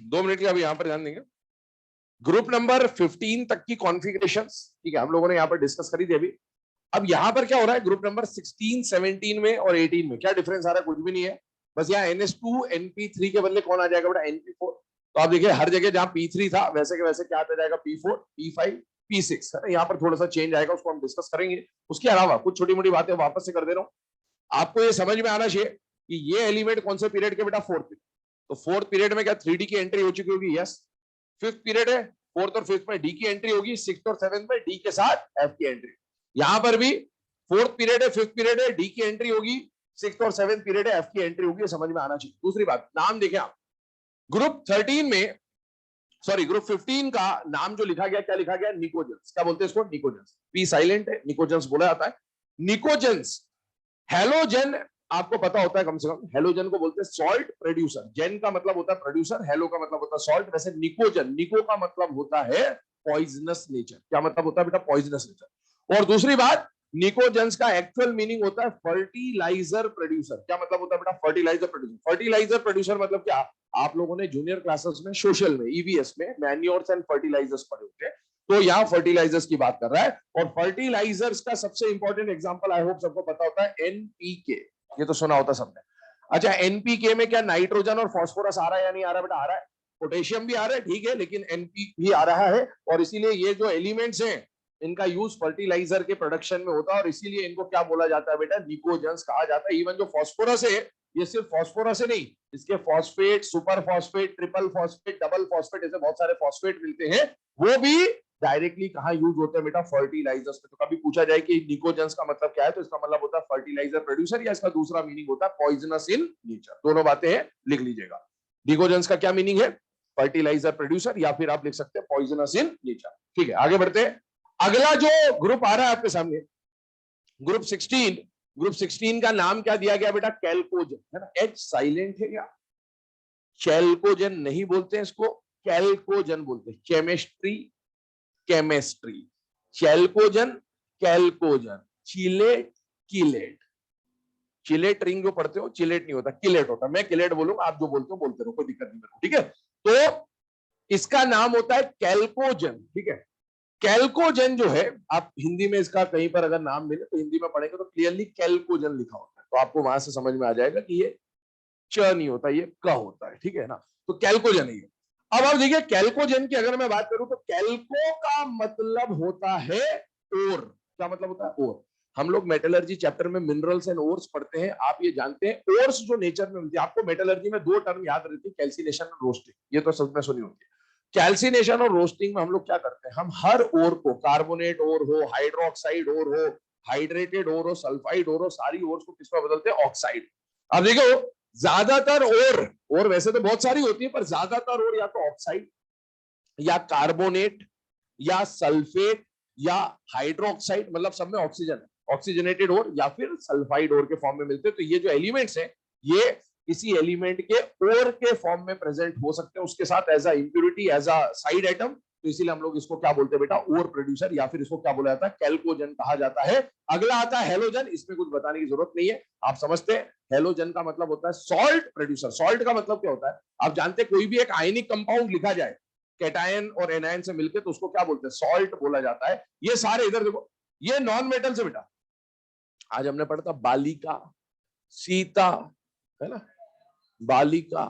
2 मिनट के अभी यहां पर ध्यान देंगे। ग्रुप नंबर 15 तक की कॉन्फ़िगरेशंस, ठीक है, हम लोगों ने यहां पर डिस्कस करी थी अभी। अब यहां पर क्या हो रहा है, ग्रुप नंबर 16, 17 में और 18 में क्या डिफरेंस आ रहा है, कुछ भी नहीं है। बस यहाँ NS2 NP3 के बदले कौन आ जाएगा बेटा, NP4। तो आप देखिए हर जगह जहां P3 था वैसे के वैसे क्या आता जाएगा, P4, P5, P6, है ना। यहाँ पर थोड़ा सा चेंज आएगा, उसको हम डिस्कस करेंगे। उसके अलावा कुछ छोटी मोटी बातें वापस से कर दे रहा हूँ। आपको ये समझ में आना चाहिए कि ये एलिमेंट कौन से पीरियड के बेटा, फोर्थ पीरियड। तो फोर्थ पीरियड में क्या 3D की एंट्री हो चुकी होगी, यस। फिफ्थ पीरियड है, फोर्थ और फिफ्थ में डी की एंट्री होगी, सिक्स्थ और सेवेंथ में डी के साथ एफ की एंट्री। यहां पर भी फोर्थ पीरियड है, फिफ्थ पीरियड है, डी की एंट्री होगी, सिक्स्थ और सेवेंथ पीरियड है, एफ की एंट्री होगी। समझ में आना चाहिए। दूसरी बात, नाम देखें आप, ग्रुप 13 में, सॉरी ग्रुप 15 का नाम जो लिखा गया, क्या लिखा गया, निकोजेंस। क्या बोलते हैं इसको, निकोजेंस। पी साइलेंट है, निकोजेंस बोला जाता है। निकोजेंस, हेलोजन आपको पता होता है कम से कम, हेलोजन को बोलते हैं सॉल्ट प्रोड्यूसर। जेन का मतलब होता है प्रोड्यूसर, हेलो का मतलब होता है सॉल्ट। वैसे निकोजन, निको का मतलब होता है पॉइजनस नेचर। क्या मतलब होता है बेटा, पॉइजनस नेचर। और दूसरी बात, निकोजेंस का एक्चुअल मीनिंग होता है फर्टिलाइजर प्रोड्यूसर। क्या मतलब होता है बेटा, फर्टिलाइजर प्रोड्यूसर। फर्टिलाइजर प्रोड्यूसर मतलब क्या, आप लोगों ने जूनियर क्लासेस में, सोशल में, ईवीएस में मैन्योर्स एंड फर्टिलाइजर्स पढ़े होते हैं। तो यहाँ फर्टिलाइजर्स की बात कर रहा है। और फर्टिलाइजर्स का सबसे इंपॉर्टेंट एग्जांपल आई होप सबको पता होता है, एनपीके। ये तो सुना होता सबने। अच्छा, एनपीके में क्या नाइट्रोजन और फास्फोरस आ रहा है या नहीं आ रहा बेटा, आ रहा है। पोटेशियम भी आ रहा है, ठीक है, लेकिन एनपी भी आ रहा है। और इसीलिए ये जो एलिमेंट्स हैं, इनका यूज फर्टिलाइजर के प्रोडक्शन में होता है। और इसीलिए इनको क्या बोला जाता है बेटा, निकोजेंस कहा जाता है। इवन जो फास्फोरस है, ये सिर्फ फास्फोरस है नहीं, इसके phosphate, super phosphate, triple phosphate, double phosphate, ऐसे बहुत सारे फॉस्फेट मिलते हैं, वो भी डायरेक्टली कहां यूज होते हैं बेटा, फर्टिलाइजर्स में। तो कभी पूछा जाए कि निकोजेंस का मतलब क्या है, तो इसका मतलब होता है फर्टिलाइजर प्रोड्यूसर, या इसका दूसरा मीनिंग होता है पॉइजनस इन नेचर। दोनों बातें हैं, लिख लीजिएगा। निकोजेंस का क्या मीनिंग है, फर्टिलाइजर प्रोड्यूसर, या फिर आप लिख सकते हैं पॉइजनस इन नेचर। ठीक है, आगे बढ़ते हैं। अगला जो ग्रुप आ रहा है आपके सामने, ग्रुप 16। ग्रुप 16 का नाम क्या दिया गया बेटा, कैल्कोजन, है ना। एच साइलेंट है क्या, चैल्कोजन नहीं बोलते हैं इसको, कैल्कोजन बोलते हैं। Chemistry, chemistry, chalcogen, chalcogen, chelate, chelate. Chelate ring जो पढ़ते हो, चिलेट नहीं होता, किलेट होता। मैं किलेट बोलूंगा, आप जो बोलते हो बोलते रहो, कोई दिक्कत नहीं मेरे को, ठीक है। तो इसका नाम होता है कैल्कोजन, ठीक है। कैल्कोजन जो है, आप हिंदी में इसका कहीं पर अगर नाम मिले तो हिंदी में पढ़ेंगे तो क्लियरली कैल्कोजन लिखा होता है, तो आपको वहां से समझ में आ जाएगा कि ये च नहीं होता, ये क होता है, ठीक है ना। तो कैल्कोजन है ये। अब आप देखिए, कैल्कोजन की अगर मैं बात करूं तो कैल्को का मतलब होता है ओर। क्या मतलब होता है, ओर। हम लोग मेटलर्जी चैप्टर में मिनरल्स एंड ओर्स पढ़ते हैं, आप ये जानते हैं ओर्स जो नेचर में मिलती है। आपको मेटलर्जी में 2 टर्म याद रहती है, कैल्सिनेशन और रोस्टिंग, ये तो सब में सुनी होती है। कैल्सिनेशन और रोस्टिंग में हम लोग क्या करते हैं, हम हर ओर को, कार्बोनेट ओर हो, हाइड्रोक्साइड ओर हो, हाइड्रेटेड ओर हो, सल्फाइड ओर हो, सारी ओर्स को किस में बदलते हैं, ऑक्साइड। अब देखो, ज्यादातर और वैसे तो बहुत सारी होती है, पर ज्यादातर और या तो ऑक्साइड, या कार्बोनेट, या सल्फेट, या हाइड्रोक्साइड, मतलब सब में ऑक्सीजन है, ऑक्सीजनेटेड और या फिर सल्फाइड और के फॉर्म में मिलते हैं। तो ये जो एलिमेंट्स हैं, ये किसी एलिमेंट के और के फॉर्म में प्रेजेंट हो सकते हैं, उसके साथ as a impurity, as a side item. तो इसीलिए हम लोग इसको क्या बोलते हैं बेटा, ओर प्रोड्यूसर, या फिर इसको क्या बोला जाता है, कैल्कोजन कहा जाता है। अगला आता है हेलोजन। इसमें कुछ बताने की जरूरत नहीं है, आप समझते हैं। हेलोजन का मतलब होता है सॉल्ट प्रोड्यूसर। सॉल्ट का मतलब क्या होता है, आप जानते हैं, कोई भी एक आयनिक कंपाउंड लिखा जाए कैटायन और एनायन से मिलकर, तो उसको क्या बोलते हैं, सॉल्ट बोला जाता है। ये सारे इधर देखो, ये नॉन मेटल से बेटा। आज हमने पढ़ा था बालिका, सीता, है ना, बालिका,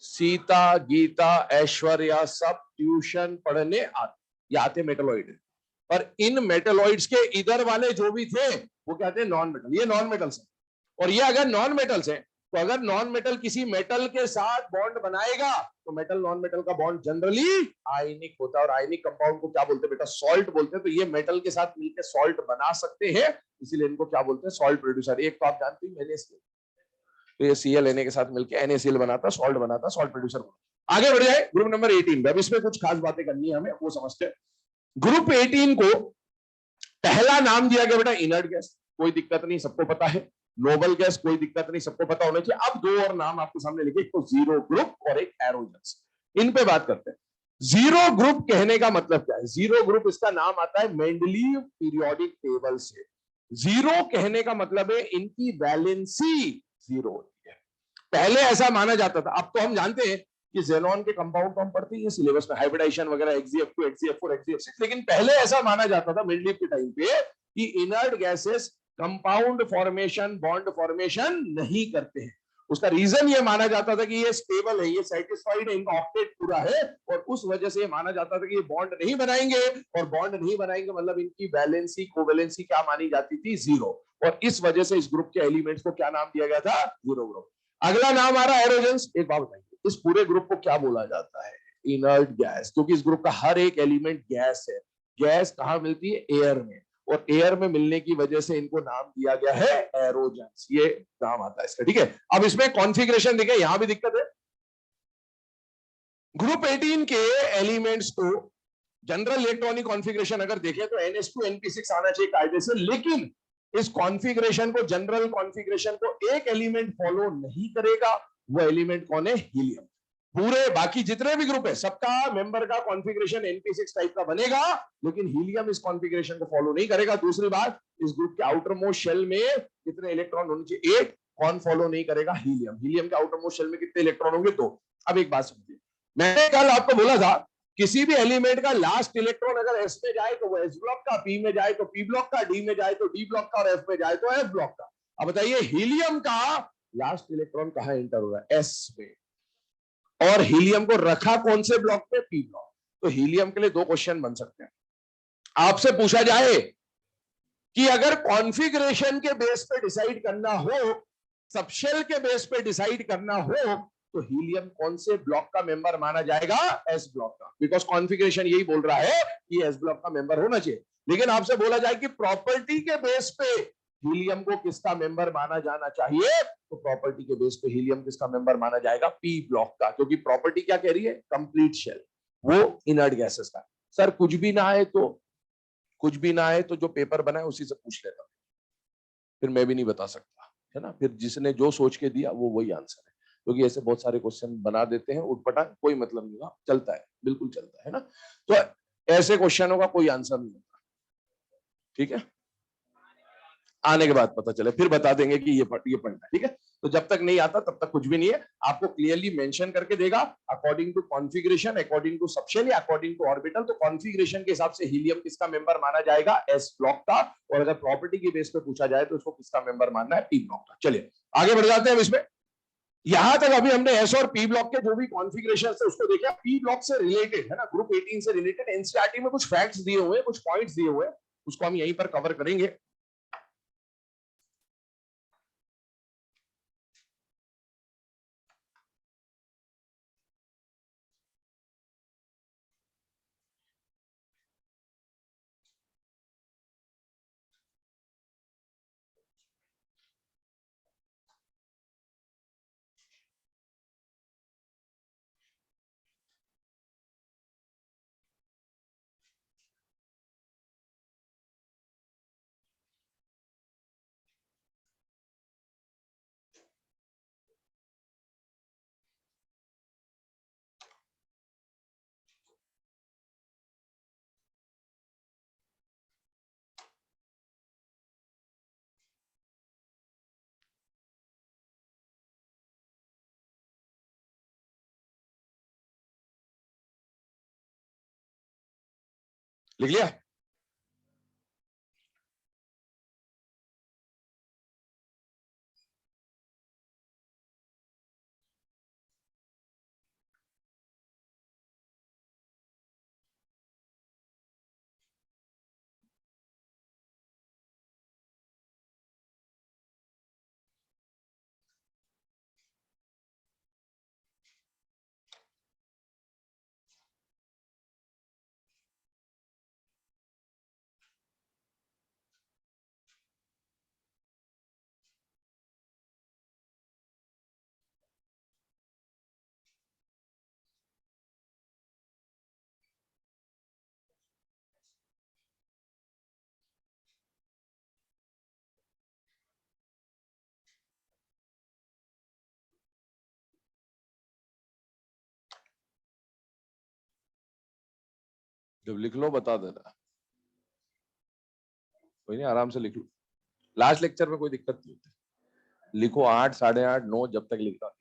सीता, गीता, ऐश्वर्या, सब ट्यूशन पढ़ने आते, ये आते मेटलॉइड। पर इन मेटलॉइड्स के इधर वाले जो भी थे, वो कहते हैं नॉन मेटल। ये नॉन मेटल्स है। और ये अगर नॉन मेटल्स है, तो अगर नॉन मेटल किसी मेटल के साथ बॉन्ड बनाएगा, तो मेटल नॉन मेटल का बॉन्ड जनरली आयनिक होता है। और आयनिक कंपाउंड को क्या बोलते हैं बेटा, सॉल्ट बोलते हैं। तो ये मेटल के साथ मिलकर सॉल्ट बना सकते हैं, इसीलिए इनको क्या बोलते हैं, सॉल्ट प्रोड्यूसर। एक तो आप जानते हैं NaCl, तो ये Cl Na के साथ मिलकर NaCl बनाता, सॉल्ट बनाता, सॉल्ट प्रोड्यूसर। आगे बढ़ जाए, ग्रुप नंबर 18। अब इसमें कुछ खास बातें करनी है हमें, वो समझते हैं। ग्रुप 18 को पहला नाम दिया गया बेटा इनर्ट गैस, कोई दिक्कत नहीं, सबको पता है। नोबल गैस, कोई दिक्कत नहीं, सबको पता होना चाहिए। अब 2 और नाम आपके सामने लिखे, एक तो जीरो ग्रुप और एक एरोजन्स। इन पे बात करते हैं। जीरो ग्रुप कहने का मतलब क्या है, जीरो ग्रुप इसका नाम आता है मेंडलीव पीरियोडिक टेबल से। जीरो कहने का मतलब है इनकी वैलेंसी जीरो होती है। पहले ऐसा माना जाता था, अब तो हम जानते हैं कि जेनॉन के कंपाउंड तो हम पढ़ते ही सिलेबस में, हाइब्रिडाइजेशन वगैरह, XeF2 XeF4 XeF6, लेकिन पहले ऐसा माना जाता था मिड लीफ के टाइम पे कि inert gases compound formation, bond formation नहीं करते हैं। उसका रीजन ये माना जाता था कि ये स्टेबल है, ये सेटिस्फाइड है, इनका ऑक्टेट पूरा है, और उस वजह से ये माना जाता था कि ये बॉन्ड नहीं बनाएंगे, और बॉन्ड नहीं बनाएंगे मतलब इनकी वैलेंसी कोवैलेंसी क्या मानी जाती थी, जीरो, और इस वजह से इस ग्रुप के एलिमेंट्स को क्या नाम दिया गया था, जीरो ग्रुप। अगला नाम आ रहा है एरोजेंस। एक बात बताइए, इस पूरे ग्रुप को क्या बोला जाता है, इनर्ट गैस, क्योंकि इस ग्रुप का हर एक एलिमेंट गैस है। गैस कहां मिलती है, एयर में, और एयर में मिलने की वजह से इनको नाम दिया गया है एरोजेंस, ये नाम आता है इसका, ठीक है। अब इसमें कॉन्फ़िगरेशन देखें, यहां भी दिक्कत है। ग्रुप 18 के एलिमेंट्स को जनरल इलेक्ट्रॉनिक कॉन्फ़िगरेशन अगर देखें तो NH2 NP6 आना चाहिए कायदे से, लेकिन इस कॉन्फ़िगरेशन को, जनरल कॉन्फ़िगरेशन को एक एलिमेंट फॉलो नहीं करेगा। वो एलिमेंट कौन है, हीलियम। पूरे बाकी जितने भी ग्रुप है सबका मेंबर का कॉन्फ़िगरेशन NP6 टाइप का बनेगा, लेकिन हीलियम इस कॉन्फ़िगरेशन को फॉलो नहीं करेगा। दूसरी बात, इस ग्रुप के आउटर मोस्ट शेल में कितने इलेक्ट्रॉन होने चाहिए, 8। कौन फॉलो नहीं करेगा, हीलियम। हीलियम के आउटर मोस्ट शेल में कितने इलेक्ट्रॉन होंगे, 2। अब एक बात समझिए, मैंने कल आपको बोला था किसी भी एलिमेंट का लास्ट इलेक्ट्रॉन अगर एस में जाए तो वो एस ब्लॉक का, पी में जाए तो पी ब्लॉक का, डी में जाए तो डी ब्लॉक का, और एफ में जाए तो एफ ब्लॉक का। अब बताइए हीलियम का लास्ट इलेक्ट्रॉन कहां एंटर हो रहा है, एस में, और हीलियम को रखा कौन से ब्लॉक पे, पी ब्लॉक। तो हीलियम के लिए दो क्वेश्चन बन सकते हैं। आपसे पूछा जाए कि अगर कॉन्फ़िगरेशन के बेस पे डिसाइड करना हो, सबशेल के बेस पे डिसाइड करना हो, तो हीलियम कौन से ब्लॉक का मेंबर माना जाएगा, एस ब्लॉक का, बिकॉज कॉन्फ़िगरेशन यही बोल रहा है कि एस ब्लॉक का मेंबर होना चाहिए। लेकिन आपसे बोला जाए कि प्रॉपर्टी के बेस पे हीलियम को किसका मेंबर माना जाना चाहिए, तो प्रॉपर्टी के बेस पे हीलियम किसका मेंबर माना जाएगा, पी ब्लॉक का, क्योंकि प्रॉपर्टी क्या कह रही है, कंप्लीट शेल, वो इनर्ट गैसेस का। सर कुछ भी ना आए तो, कुछ भी ना आए तो जो पेपर बना है उसी से पूछ लेता, फिर मैं भी नहीं बता सकता, है ना। फिर जिसने जो सोच के दिया वो वही आंसर है, क्योंकि ऐसे बहुत सारे क्वेश्चन बना देते हैं उठपटांग, कोई मतलब नहीं होगा, चलता है, बिल्कुल चलता है ना। तो ऐसे क्वेश्चनों का कोई आंसर नहीं होता, ठीक है। आने के बाद पता चले, फिर बता देंगे कि ये पढ़ना है, ठीक है। तो जब तक नहीं आता तब तक कुछ भी नहीं है, आपको क्लियरली मेंशन करके देगा according to configuration, according to subshell या अकॉर्डिंग टू ऑर्बिटल। तो कॉन्फ़िगरेशन के हिसाब से हीलियम किसका मेंबर माना जाएगा, एस ब्लॉक का, और अगर प्रॉपर्टी के बेस पे पूछा जाए तो उसको किसका मेंबर मानना है, पी ब्लॉक का। चलिए आगे बढ़ जाते हैं इसमें। यहां तक अभी हमने एस और पी ब्लॉक के जो भी कॉन्फ़िगरेशन थे उसको देखा। पी ब्लॉक से रिलेटेड है ना, ग्रुप 18 से रिलेटेड एनसीईआरटी में कुछ फैक्ट्स दिए हुए हैं, कुछ पॉइंट्स दिए हुए हैं, उसको हम यहीं पर कवर करेंगे। लिख लिया। जब लिख लो बता देना, कोई नहीं, आराम से लिख लो। लास्ट लेक्चर में कोई दिक्कत नहीं होती, लिखो 8, 8:30, 9 जब तक लिखा।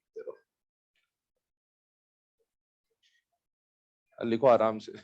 लिखो आराम से।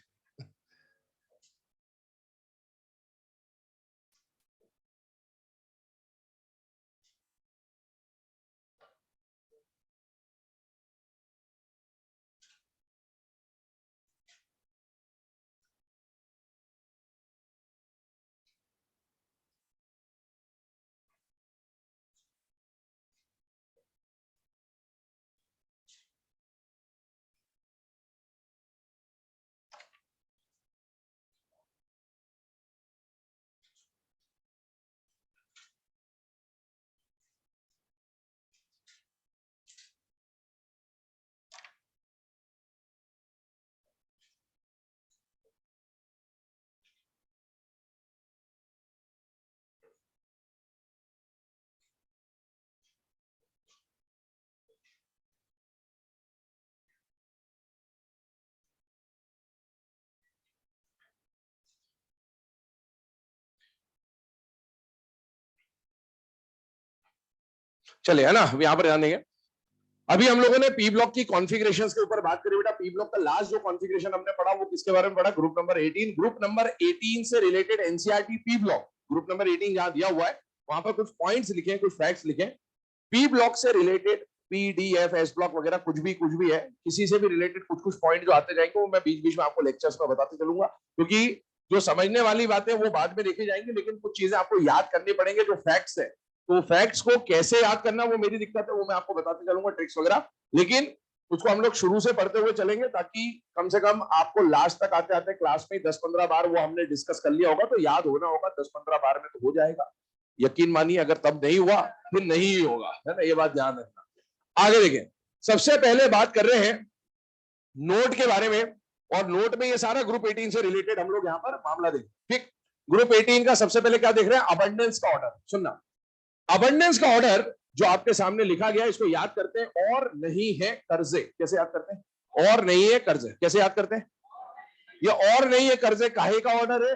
चले, है ना, यहां पर ध्यान देंगे। अभी हम लोगों ने पी ब्लॉक की कॉन्फ़िगरेशंस के ऊपर बात करी बेटा। पी ब्लॉक का लास्ट जो कॉन्फ़िगरेशन हमने पढ़ा वो किसके बारे में पढ़ा? Group number 18। ग्रुप नंबर 18 से related NCERT P block, group number 18 जहां दिया हुआ है वहां पर कुछ पॉइंट्स लिखे, कुछ फैक्ट्स लिखे। पी ब्लॉक से रिलेटेड पीडीएफ एस ब्लॉक वगैरह कुछ भी है, किसी से भी रिलेटेड कुछ कुछ पॉइंट जो आते जाएंगे वो मैं बीच बीच में आपको लेक्चर्स में बताते चलूंगा, क्योंकि जो समझने वाली बातें वो बाद में देखी जाएंगी, लेकिन कुछ चीजें आपको याद करनी पड़ेंगे जो फैक्ट्स है। तो फैक्ट्स को कैसे याद करना वो मेरी दिक्कत है, वो मैं आपको बताते चलूंगा, ट्रिक्स वगैरह, लेकिन उसको हम लोग शुरू से पढ़ते हुए चलेंगे ताकि कम से कम आपको लास्ट तक आते आते क्लास में 10-15 बार वो हमने डिस्कस कर लिया होगा तो याद होना होगा। 10-15 बार में तो हो जाएगा, यकीन मानिए। अगर तब नहीं हुआ फिर नहीं ही होगा, है ना, ये बात ध्यान रखना। आगे देखें, सबसे पहले बात कर रहे हैं नोट के बारे में, और नोट में ये सारा ग्रुप 18 से रिलेटेड हम लोग यहां पर मामला देखें। ठीक, ग्रुप 18 का सबसे पहले क्या देख रहे हैं? अबंडेंस का ऑर्डर। सुनना, अबंडेंस का ऑर्डर जो आपके सामने लिखा गया है इसको याद करते हैं, और नहीं है कर्जे। कैसे याद करते हैं? और नहीं है कर्जे कैसे याद करते हैं? ये और नहीं है कर्जे काहे का ऑर्डर है?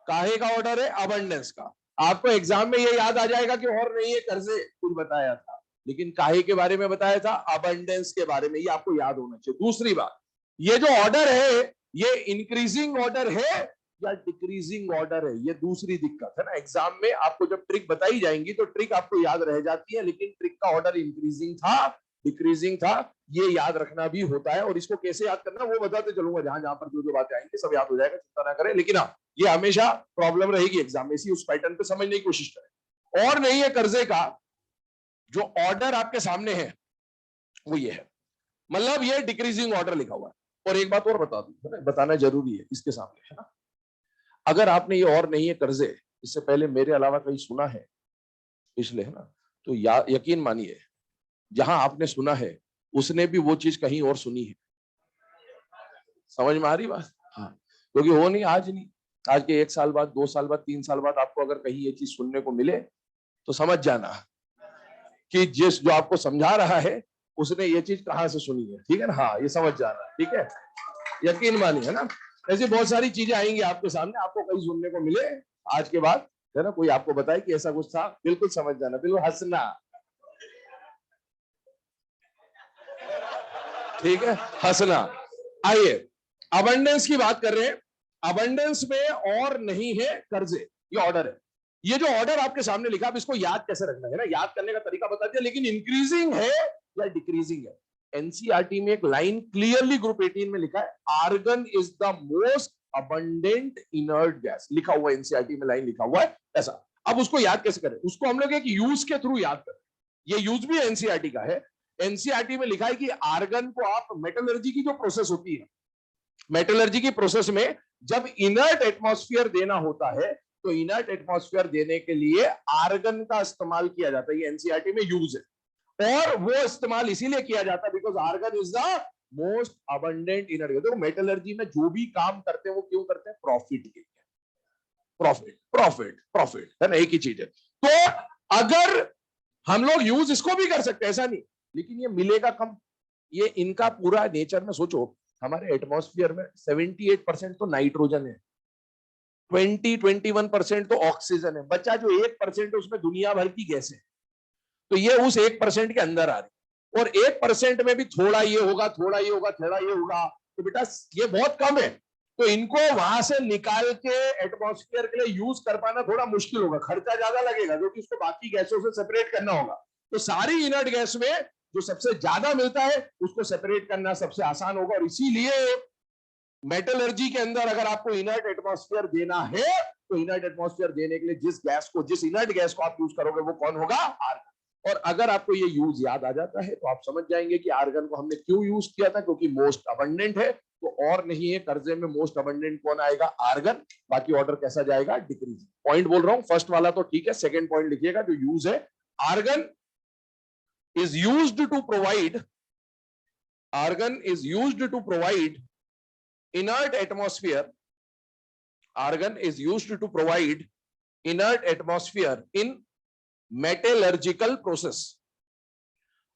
काहे का ऑर्डर है? अबंडेंस का। आपको एग्जाम में ये याद आ जाएगा कि और नहीं है कर्जे कुछ बताया था, लेकिन काहे के बारे में बताया था? अबंडेंस के बारे में। ये आपको याद होना चाहिए। दूसरी बात, ये जो ऑर्डर है ये इंक्रीजिंग ऑर्डर है या डिक्रीजिंग ऑर्डर है? ये दूसरी दिक्कत है ना। एग्जाम में आपको जब ट्रिक बताई जाएंगी तो ट्रिक आपको याद रह जाती है, लेकिन ट्रिक का ऑर्डर इंक्रीजिंग था डिक्रीजिंग था, ये याद रखना भी होता है। और इसको कैसे याद करना वो बताते चलूंगा, जहां जहां पर जो जो बातें आएंगी सब याद हो जाएगा, चिंता ना करें। लेकिन हाँ, ये हमेशा प्रॉब्लम रहेगी एग्जाम में, इसी उस पैटर्न पे समझने की कोशिश करें। और नहीं है कर्जे का जो ऑर्डर आपके सामने है वो ये है, मतलब ये डिक्रीजिंग ऑर्डर लिखा हुआ है। और एक बात और बता दूं, बताना जरूरी है इसके सामने, है ना, अगर आपने ये और नहीं है कर्जे इससे पहले मेरे अलावा कहीं सुना है पिछले, है ना, तो यकीन मानिए जहां आपने सुना है उसने भी वो चीज कहीं और सुनी है। समझ में आ रही बात? हाँ, क्योंकि वो नहीं आज नहीं, आज के 1 साल बाद, 2 साल बाद, 3 साल बाद आपको अगर कहीं ये चीज सुनने को मिले तो समझ जाना कि जिस जो आपको समझा रहा है उसने ये चीज कहां से सुनी है। ठीक है ना? हाँ, ये समझ जाना, ठीक है, यकीन मानिए, है ना। ऐसी बहुत सारी चीजें आएंगी आपके सामने, आपको कहीं सुनने को मिले आज के बाद, है ना, कोई आपको बताए कि ऐसा कुछ था, बिल्कुल समझ जाना, बिल्कुल हंसना, ठीक है, हंसना। आइए, अबंडेंस की बात कर रहे हैं। अबंडेंस में और नहीं है कर्जे, ये ऑर्डर है। ये जो ऑर्डर आपके सामने लिखा, अब इसको याद कैसे रखना है ना, याद करने का तरीका बता दिया, लेकिन इंक्रीजिंग है या डिक्रीजिंग है? एनसीईआरटी में एक लाइन क्लियरली ग्रुप 18 में लिखा है, argon is the most abundant inert gas, लिखा हुआ है एनसीईआरटी में, लाइन लिखा हुआ है ऐसा। अब उसको याद कैसे करें? उसको हम लोग एक यूज के थ्रू याद करें। ये यूज भी एनसीईआरटी का है। एनसीईआरटी में लिखा है कि आर्गन को आप, मेटलर्जी की जो प्रोसेस होती है, मेटलर्जी की प्रोसेस में जब इनर्ट एटमॉस्फेयर देना होता है तो इनर्ट एटमॉस्फेयर देने के लिए आर्गन का इस्तेमाल किया जाता है। ये एनसीईआरटी में यूज है, और वो इस्तेमाल इसीलिए किया जाता है because argon is the most abundant inert. देखो, मेटलर्जी में जो भी काम करते हैं वो क्यों करते हैं? प्रॉफिट के लिए। प्रॉफिट प्रॉफिट प्रॉफिट, है ना, एक ही चीज है। तो अगर हम लोग यूज इसको भी कर सकते हैं, ऐसा नहीं, लेकिन ये मिलेगा कम। ये इनका पूरा नेचर में सोचो, हमारे एटमॉस्फेयर में 78% तो नाइट्रोजन है, 20-21% तो ऑक्सीजन है, बचा जो 1% है उसमें दुनिया भर की गैस है। तो ये उस 1% के अंदर आ रही, और 1% में भी थोड़ा ये होगा, थोड़ा ये होगा, थोड़ा ये होगा, तो बेटा ये बहुत कम है, तो इनको वहां से निकाल के एटमॉस्फेयर के लिए यूज कर पाना थोड़ा मुश्किल होगा, खर्चा ज्यादा लगेगा, क्योंकि इसको बाकी गैसों से सेपरेट करना होगा। तो सारी इनर्ट गैस में जो सबसे ज्यादा मिलता है उसको सेपरेट करना सबसे आसान होगा, और इसीलिए मेटलर्जी के अंदर अगर आपको इनर्ट एटमॉस्फेयर देना है तो इनर्ट एटमॉस्फेयर देने के लिए जिस इनर्ट गैस को आप यूज करोगे वो कौन होगा? आर्गन। और अगर आपको ये यूज याद आ जाता है तो आप समझ जाएंगे कि आर्गन को हमने क्यों यूज किया था, क्योंकि मोस्ट अबंडेंट है, तो और नहीं है, कर्जे में मोस्ट अबंडेंट कौन आएगा? आर्गन। बाकी ऑर्डर कैसा जाएगा? डिक्रीज। पॉइंट बोल रहा हूं, फर्स्ट वाला तो ठीक है, सेकंड पॉइंट लिखिएगा जो यूज है, argon is used to provide, argon is used to provide inert atmosphere, argon is used to provide inert atmosphere in metallurgical process,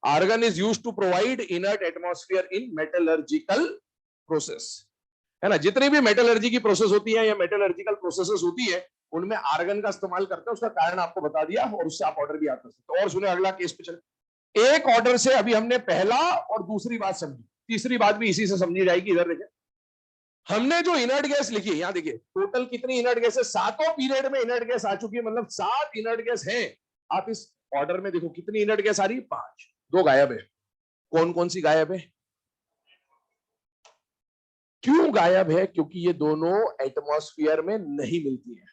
argon is used to provide inert atmosphere in metallurgical process, है ना? जितनी भी metallurgy की process होती है या metallurgical processes होती है उनमें आर्गन का इस्तेमाल करते हैं, उसका कारण आपको बता दिया और उससे आप ऑर्डर भी याद कर सकते हो। और सुने अगला केस पे चले। एक ऑर्डर से अभी हमने पहला और दूसरी बात समझी, तीसरी बात भी इसी से समझी जाएगी। इधर देखिए, हमने जो इनर्ट गैस लिखी है, यहां देखिए टोटल कितनी इनर्ट गैस है, सातों पीरियड में इनर्ट गैस आ चुकी है, मतलब 7 इनर्ट गैस है। आप इस ऑर्डर में देखो कितनी इनर्ट गैस आ रही है, 5, 2 गायब है। कौन कौन सी गायब है? क्यों गायब है? क्योंकि ये दोनों एटमॉस्फेयर में नहीं मिलती है।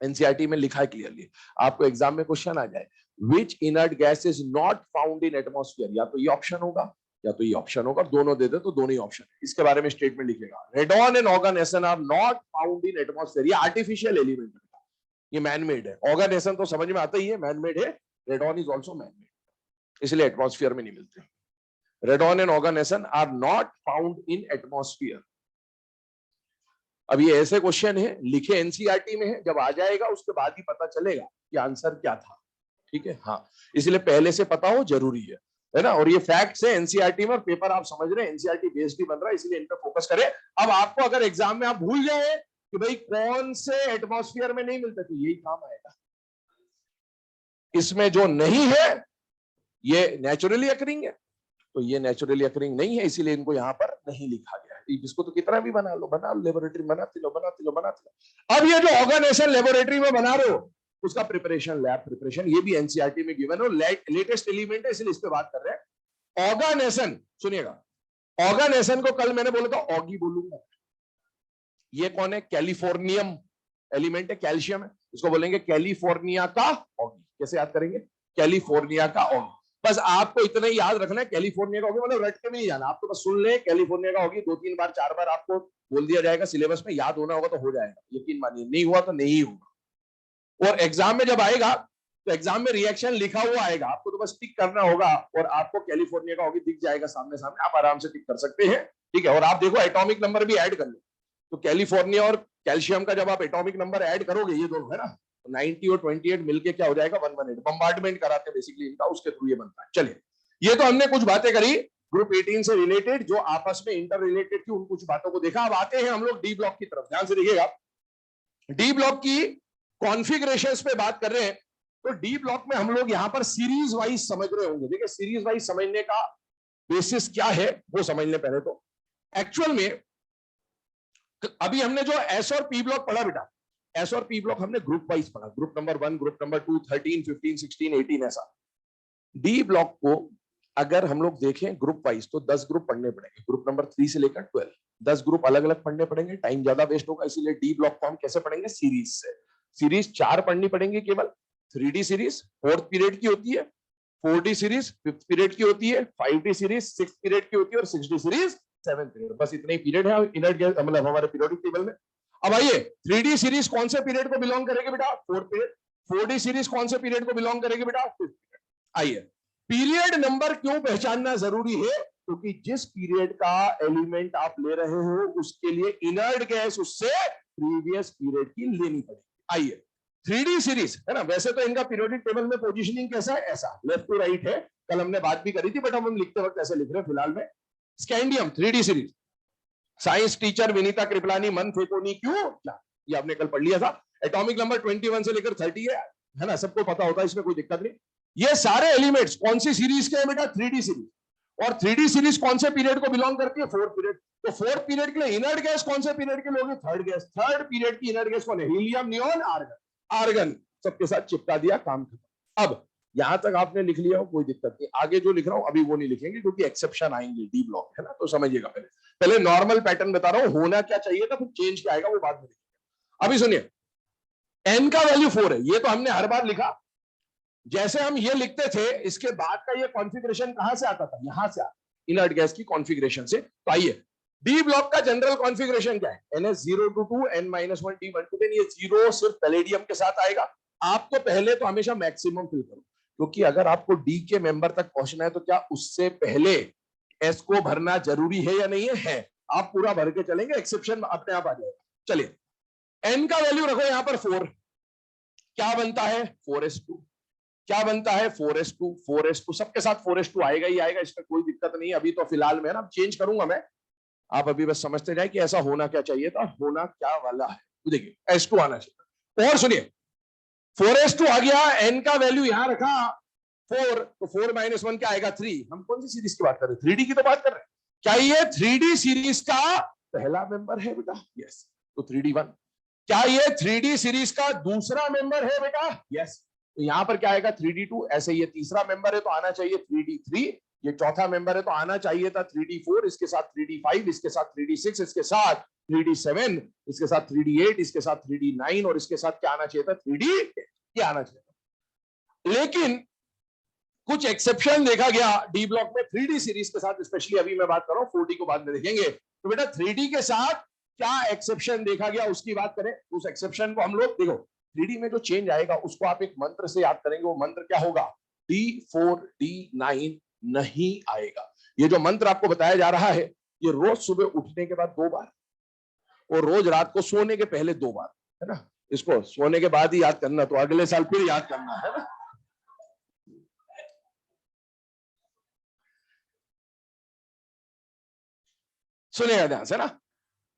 एनसीईआरटी में लिखा है क्लियरली, आपको एग्जाम में क्वेश्चन आ जाए which inert gas is not found in atmosphere, या तो ये ऑप्शन होगा या तो ये ऑप्शन होगा, दोनों दे दे तो दोनों ही ऑप्शन है। इसके बारे में स्टेटमेंट लिखेगा, radon and argon are not found in atmosphere. ये आर्टिफिशियल एलिमेंट है, ये मैनमेड है। ऑर्गन तो समझ में आता ही है, मैनमेड है। रेडॉन इज ऑल्सो मैनमेड, इसलिए एटमॉस्फेयर में नहीं मिलते। Radon and argon are not found in atmosphere. अब ये ऐसे क्वेश्चन है, लिखे एनसीईआरटी में है, जब आ जाएगा उसके बाद ही पता चलेगा कि आंसर क्या था। ठीक है, हाँ, इसलिए पहले से पता हो जरूरी है ना? और ये फैक्ट्स है एनसीईआरटी में, और पेपर आप समझ रहे हैं एनसीईआरटी बेस्ड ही बन रहा है, इसलिए इन पे फोकस करें। अब आपको अगर एग्जाम में आप भूल जाए कि भाई कौन से एटमॉस्फेयर में नहीं मिलते, तो यही काम आएगा। इसमें जो नहीं है ये नेचुरली अकरिंग है, तो ये नेचुरली अकरिंग नहीं है, इसीलिए इनको यहां पर नहीं लिखा गया है। इसको तो कितना भी बना लो, लेबोरेटरी बनाते लो। अब ये जो ऑर्गेनाइजेशन लेबोरेटरी में बना रहे हो उसका प्रिपरेशन, लैब प्रिपरेशन, ये भी एनसीईआरटी में गिवन है, लेटेस्ट एलिमेंट है, इसलिए इस पे बात कर रहे हैं। ऑर्गेनाइजेशन सुनिएगा, ऑर्गेनाइजेशन को कल मैंने बोला था ऑगी बोलूंगा। ये कौन है? कैलिफोर्नियम एलिमेंट है, कैल्शियम है, इसको बोलेंगे कैलिफोर्निया का ऑगी। कैसे याद करेंगे? कैलिफोर्निया का ऑगी। बस आपको इतना ही याद रखना है, कैलिफोर्निया का होगी, मतलब रट के भी नहीं जाना, आपको बस सुन ले कैलिफोर्निया का होगी, 2-3 बार 4 बार आपको बोल दिया जाएगा, सिलेबस में याद होना होगा तो हो जाएगा, यकीन मानिए। नहीं हुआ तो नहीं होगा। और एग्जाम में जब आएगा तो एग्जाम में रिएक्शन लिखा हुआ आएगा, आपको तो बस टिक करना होगा और आपको कैलिफोर्निया का होगी दिख जाएगा सामने सामने, आप आराम से टिक कर सकते हैं। ठीक है, और आप देखो एटॉमिक नंबर भी ऐड कर लो, तो कैलिफोर्निया और कैल्शियम का जब आप एटॉमिक नंबर ऐड करोगे, ये दोनों है ना, 90 और 28 मिलके क्या हो जाएगा? 118। बम्बार्डमेंट कराते हैं बेसिकली इनका, उसके थ्रू ये बनता है। चलिए, ये तो हमने कुछ बातें करी ग्रुप 18 से रिलेटेड, जो आपस में इंटर रिलेटेड थी, उन कुछ बातों को देखा। अब आते हैं हम लोग डी ब्लॉक की तरफ, ध्यान से देखिएगा। डी ब्लॉक की कॉन्फ़िगरेशंस पे बात कर रहे हैं, तो डी ब्लॉक में हम लोग यहां पर सीरीज वाइज समझ रहे होंगे। देखिए, सीरीज वाइज समझने का बेसिस क्या है वो समझ लें पहले तो। एक्चुअल में अभी हमने जो एस और पी ब्लॉक पढ़ा बेटा, एस और पी ब्लॉक हमने ग्रुप वाइज पढ़ा, ग्रुप नंबर 1, ग्रुप नंबर 2, 13, 15, 16, 18 ऐसा। डी ब्लॉक को अगर हम लोग देखें ग्रुप वाइज तो 10 ग्रुप पढ़ने पड़ेंगे, ग्रुप नंबर 3 से लेकर 12, 10 ग्रुप अलग अलग पढ़ने पड़ेंगे, टाइम ज्यादा वेस्ट होगा, इसीलिए डी ब्लॉक को हम कैसे पढ़ेंगे? सीरीज से। सीरीज 4 पढ़नी पड़ेंगी केवल। 3D सीरीज 4th पीरियड की होती है, 4D सीरीज 5th पीरियड की होती है, 5D सीरीज 6th पीरियड की होती है, और 6D सीरीज 7th पीरियड। बस इतने ही पीरियड है इनर्ट गैस, मतलब हमारे पीरियोडिक टेबल में। अब आइए, 3D सीरीज कौन से पीरियड को बिलोंग करेगी बेटा? 4th period. 4D सीरीज कौन से पीरियड को बिलोंग करेगी बेटा? 5th period. आइए, पीरियड नंबर क्यों पहचानना जरूरी है? क्योंकि जिस पीरियड का एलिमेंट आप ले रहे हो उसके लिए इनर्ट गैस उससे प्रीवियस पीरियड की लेनी पड़ेगी। आइए, 3D सीरीज है ना, वैसे तो इनका पीरियोडिक टेबल में पोजीशनिंग कैसा है? ऐसा, लेफ्ट टू राइट है। कल हमने बात भी करी थी, बट हम लिखते वक्त ऐसे लिख रहे हैं फिलहाल में। Scandium 3D series, science teacher Vinita Kripalani, मन फेकोनी क्यों क्या, ये आपने कल पढ़ लिया था। एटॉमिक नंबर 21 से लेकर 30 है ना, सबको पता होता है, इसमें कोई दिक्कत नहीं। ये सारे एलिमेंट्स कौन सी सीरीज के हैं बेटा? 3D series. और 3D सीरीज कौन से पीरियड को बिलोंग करती है? 4th period. तो 4th पीरियड के लिए इनर्ट गैस कौन से पीरियड के लिए होगी? 3rd gas. 3rd पीरियड की इनर्ट गैस कौन है? Helium, neon, argon. आर्गन सबके साथ चिपका दिया, काम खत्म। अब यहां तक आपने लिख लिया हो, कोई दिक्कत नहीं। आगे जो लिख रहा हूं अभी वो नहीं लिखेंगे क्योंकि एक्सेप्शन आएंगे, डी ब्लॉक है ना, तो समझिएगा। पहले नॉर्मल पैटर्न बता रहा हूं, होना क्या चाहिए था, फिर चेंज क्या आएगा वो बाद में लिखेंगे। अभी सुनिए, एन का वैल्यू 4 है, ये तो हमने हर बार लिखा। जैसे हम ये लिखते थे, इसके बाद का ये कॉन्फ़िगरेशन कहां से आता था? यहां से आता, इनर्ट गैस की कॉन्फ़िगरेशन से। तो आइए, डी ब्लॉक का जनरल कॉन्फ़िगरेशन क्या है? NH0 to 2 N-1 D1 to 10। ये 0 सिर्फ पैलेडियम के साथ आएगा। आपको पहले तो हमेशा मैक्सिमम फिल करो, क्योंकि अगर आपको डी के मेंबर तक पहुंचना है तो क्या उससे पहले एस को भरना जरूरी है या नहीं है? आप पूरा भर के चलेंगे, एक्सेप्शन अपने आप आ जाएगा। चलिए, एन का वैल्यू रखो यहां पर 4। क्या बनता है? 4s2। क्या बनता है? 4s2। 4s2 सबके साथ 4s2 आएगा ही आएगा, इसमें कोई दिक्कत नहीं है। अभी तो फिलहाल में ना चेंज करूंगा मैं, आप अभी बस समझते जाए कि ऐसा होना क्या चाहिए था, होना क्या वाला है। तो देखिए, S2 आना चाहिए। और सुनिए, 4s2 आ गया, n का वैल्यू यहां रखा 4, तो 4 - 1 क्या आएगा? 3। हम कौन सी सीरीज की बात कर रहे हैं? 3D की तो बात कर रहे हैं। क्या ये 3D सीरीज का पहला मेंबर है बेटा? यस। तो 3D1। क्या ये 3D सीरीज का दूसरा मेंबर है बेटा? यस। तो यहां पर क्या आएगा? 3D2। ऐसे ये तीसरा मेंबर है तो आना चाहिए 3D3। ये चौथा मेंबर है तो आना चाहिए था 3D4। इसके साथ 3D5, इसके साथ 3D6, इसके साथ 3D7, इसके साथ 3D8, इसके साथ 3D9 और इसके साथ क्या आना चाहिए था? 3D10। ये आना चाहिए था। लेकिन कुछ एक्सेप्शन देखा गया डी ब्लॉक में 3D सीरीज के साथ, स्पेशली अभी मैं बात कर रहा हूं, 4D को बाद में देखेंगे। तो बेटा 3D के साथ क्या एक्सेप्शन देखा गया उसकी बात करें। उस एक्सेप्शन को हम लोग देखो, 3D में जो चेंज आएगा उसको आप एक मंत्र से याद करेंगे। वो मंत्र क्या होगा? D4 D9 नहीं आएगा। ये जो मंत्र आपको बताया जा रहा है, ये रोज सुबह उठने के बाद 2 बार और रोज रात को सोने के पहले 2 बार, है ना। इसको सोने के बाद ही याद करना, तो अगले साल फिर याद करना है ना। सुनेगा ध्यान से ना,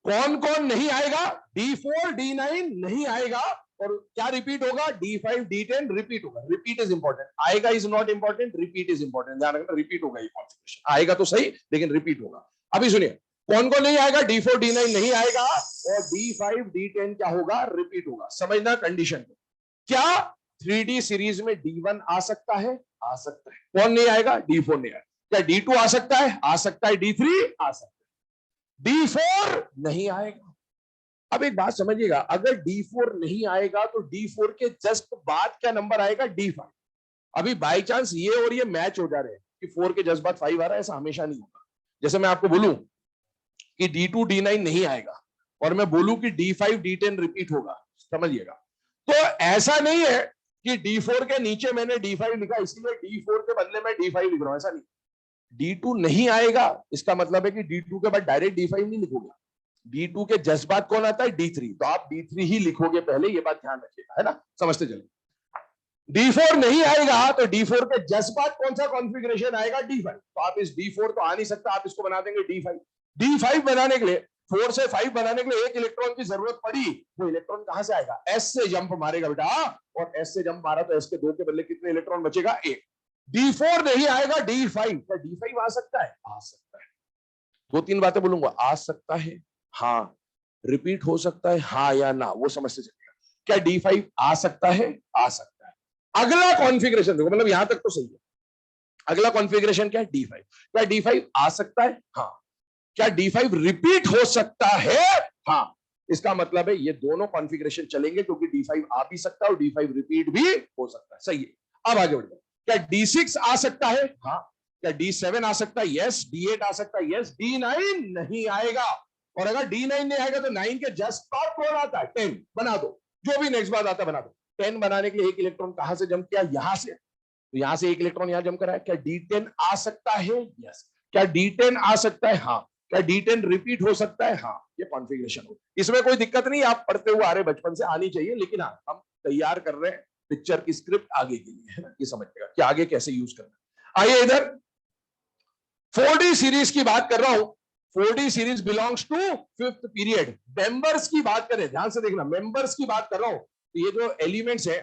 कौन कौन नहीं आएगा? D4 D9 नहीं आएगा। और क्या रिपीट होगा? D5 D10 रिपीट होगा। रिपीट इज इंपॉर्टेंट, आएगा is not important, repeat is important. ध्यान रखना, रिपीट होगा ये कॉन्फ़िगरेशन। आएगा तो सही, लेकिन रिपीट होगा। अभी सुनिए, कौन कौन नहीं आएगा? D4 D9 नहीं आएगा और D5 D10 क्या होगा? रिपीट होगा। समझना कंडीशन को। क्या 3D सीरीज में D1 आ सकता है? आ सकता है। कौन नहीं आएगा? D4 नहीं आएगा। क्या D2 आ सकता है? आ सकता है। D3 आ सकता है। D4 नहीं आएगा। अब एक बात समझिएगा, अगर D4 नहीं आएगा तो D4 के जस्ट बाद क्या नंबर आएगा? D5। अभी बाई चांस ये और ये मैच हो जा रहे हैं कि 4 के जस्ट बाद 5 आ रहा है, ऐसा हमेशा नहीं होगा। जैसे मैं आपको बोलूं कि D2 D9 नहीं आएगा और मैं बोलूं कि D5 D10 रिपीट होगा, समझिएगा। तो ऐसा नहीं है कि D4 के नीचे मैंने D5 लिखा इसलिए D4 के बदले में D5 लिख रहा हूं, ऐसा नहीं। D2 नहीं आएगा, इसका मतलब है कि D2 के बाद डायरेक्ट D5 नहीं लिखोगे। D2 के जस्ट बाद कौन आता है? D3। तो आप D3 ही लिखोगे पहले, ये बात ध्यान रखिएगा, है ना, समझते चलिए। D4 नहीं आएगा तो D4 के जस्ट बाद कौन सा कॉन्फ़िगरेशन आएगा? D5। तो आप इस D4 तो आ नहीं सकता, आप इसको बना देंगे D5। D5 बनाने के लिए, 4 से 5 बनाने के लिए एक इलेक्ट्रॉन की जरूरत पड़ी। वो इलेक्ट्रॉन कहां से आएगा? S से जंप मारेगा बेटा, और S से जंप मारा तो S के 2 के बदले कितने इलेक्ट्रॉन बचेगा? 1। D4 नहीं आएगा, D5। क्या D5 आ सकता है? आ सकता है। 2-3 बातें बोलूंगा, आ सकता है, हाँ, रिपीट हो सकता है, हाँ या ना, वो समझते चलिएगा। क्या D5 आ सकता है? आ सकता है। अगला कॉन्फ़िगरेशन देखो, मतलब यहां तक तो सही है। अगला कॉन्फ़िगरेशन क्या है? D5। क्या D5 आ सकता है? हाँ। क्या D5 रिपीट हो सकता है? हाँ। इसका मतलब है ये दोनों कॉन्फ़िगरेशन चलेंगे, क्योंकि D5 आ भी सकता है और D5 रिपीट भी हो सकता है। सही है। अब आगे बढ़ते हैं। क्या D6 आ सकता है? हाँ। क्या D7 आ सकता है? यस। D8 आ सकता है? यस। D9 नहीं आएगा। और अगर D9 नहीं आएगा तो 9 के जस्ट बाद कौन आता है? 10 बना दो, जो भी नेक्स्ट बाद आता है बना दो। 10 बनाने के लिए एक इलेक्ट्रॉन कहां से जंप किया? यहां से। तो यहां से एक इलेक्ट्रॉन यहां जंप करा है। क्या D10 आ सकता है? यस। क्या D10 आ सकता है? हाँ। क्या D10 रिपीट हो सकता है? हाँ। ये कॉन्फ़िगरेशन हो, इसमें कोई दिक्कत नहीं, आप पढ़ते हुए आ रहे, बचपन से आनी चाहिए, लेकिन हाँ, हम तैयार कर रहे हैं पिक्चर की स्क्रिप्ट आगे के लिए, है ना, ये समझिएगा कि आगे कैसे यूज करना। आइए इधर 4D सीरीज की बात कर रहा हूं। 4D series belongs to 5th period. Members की बात करें, ध्यान से देखना, मेंबर्स की बात कर रहा हूं। तो ये जो एलिमेंट्स है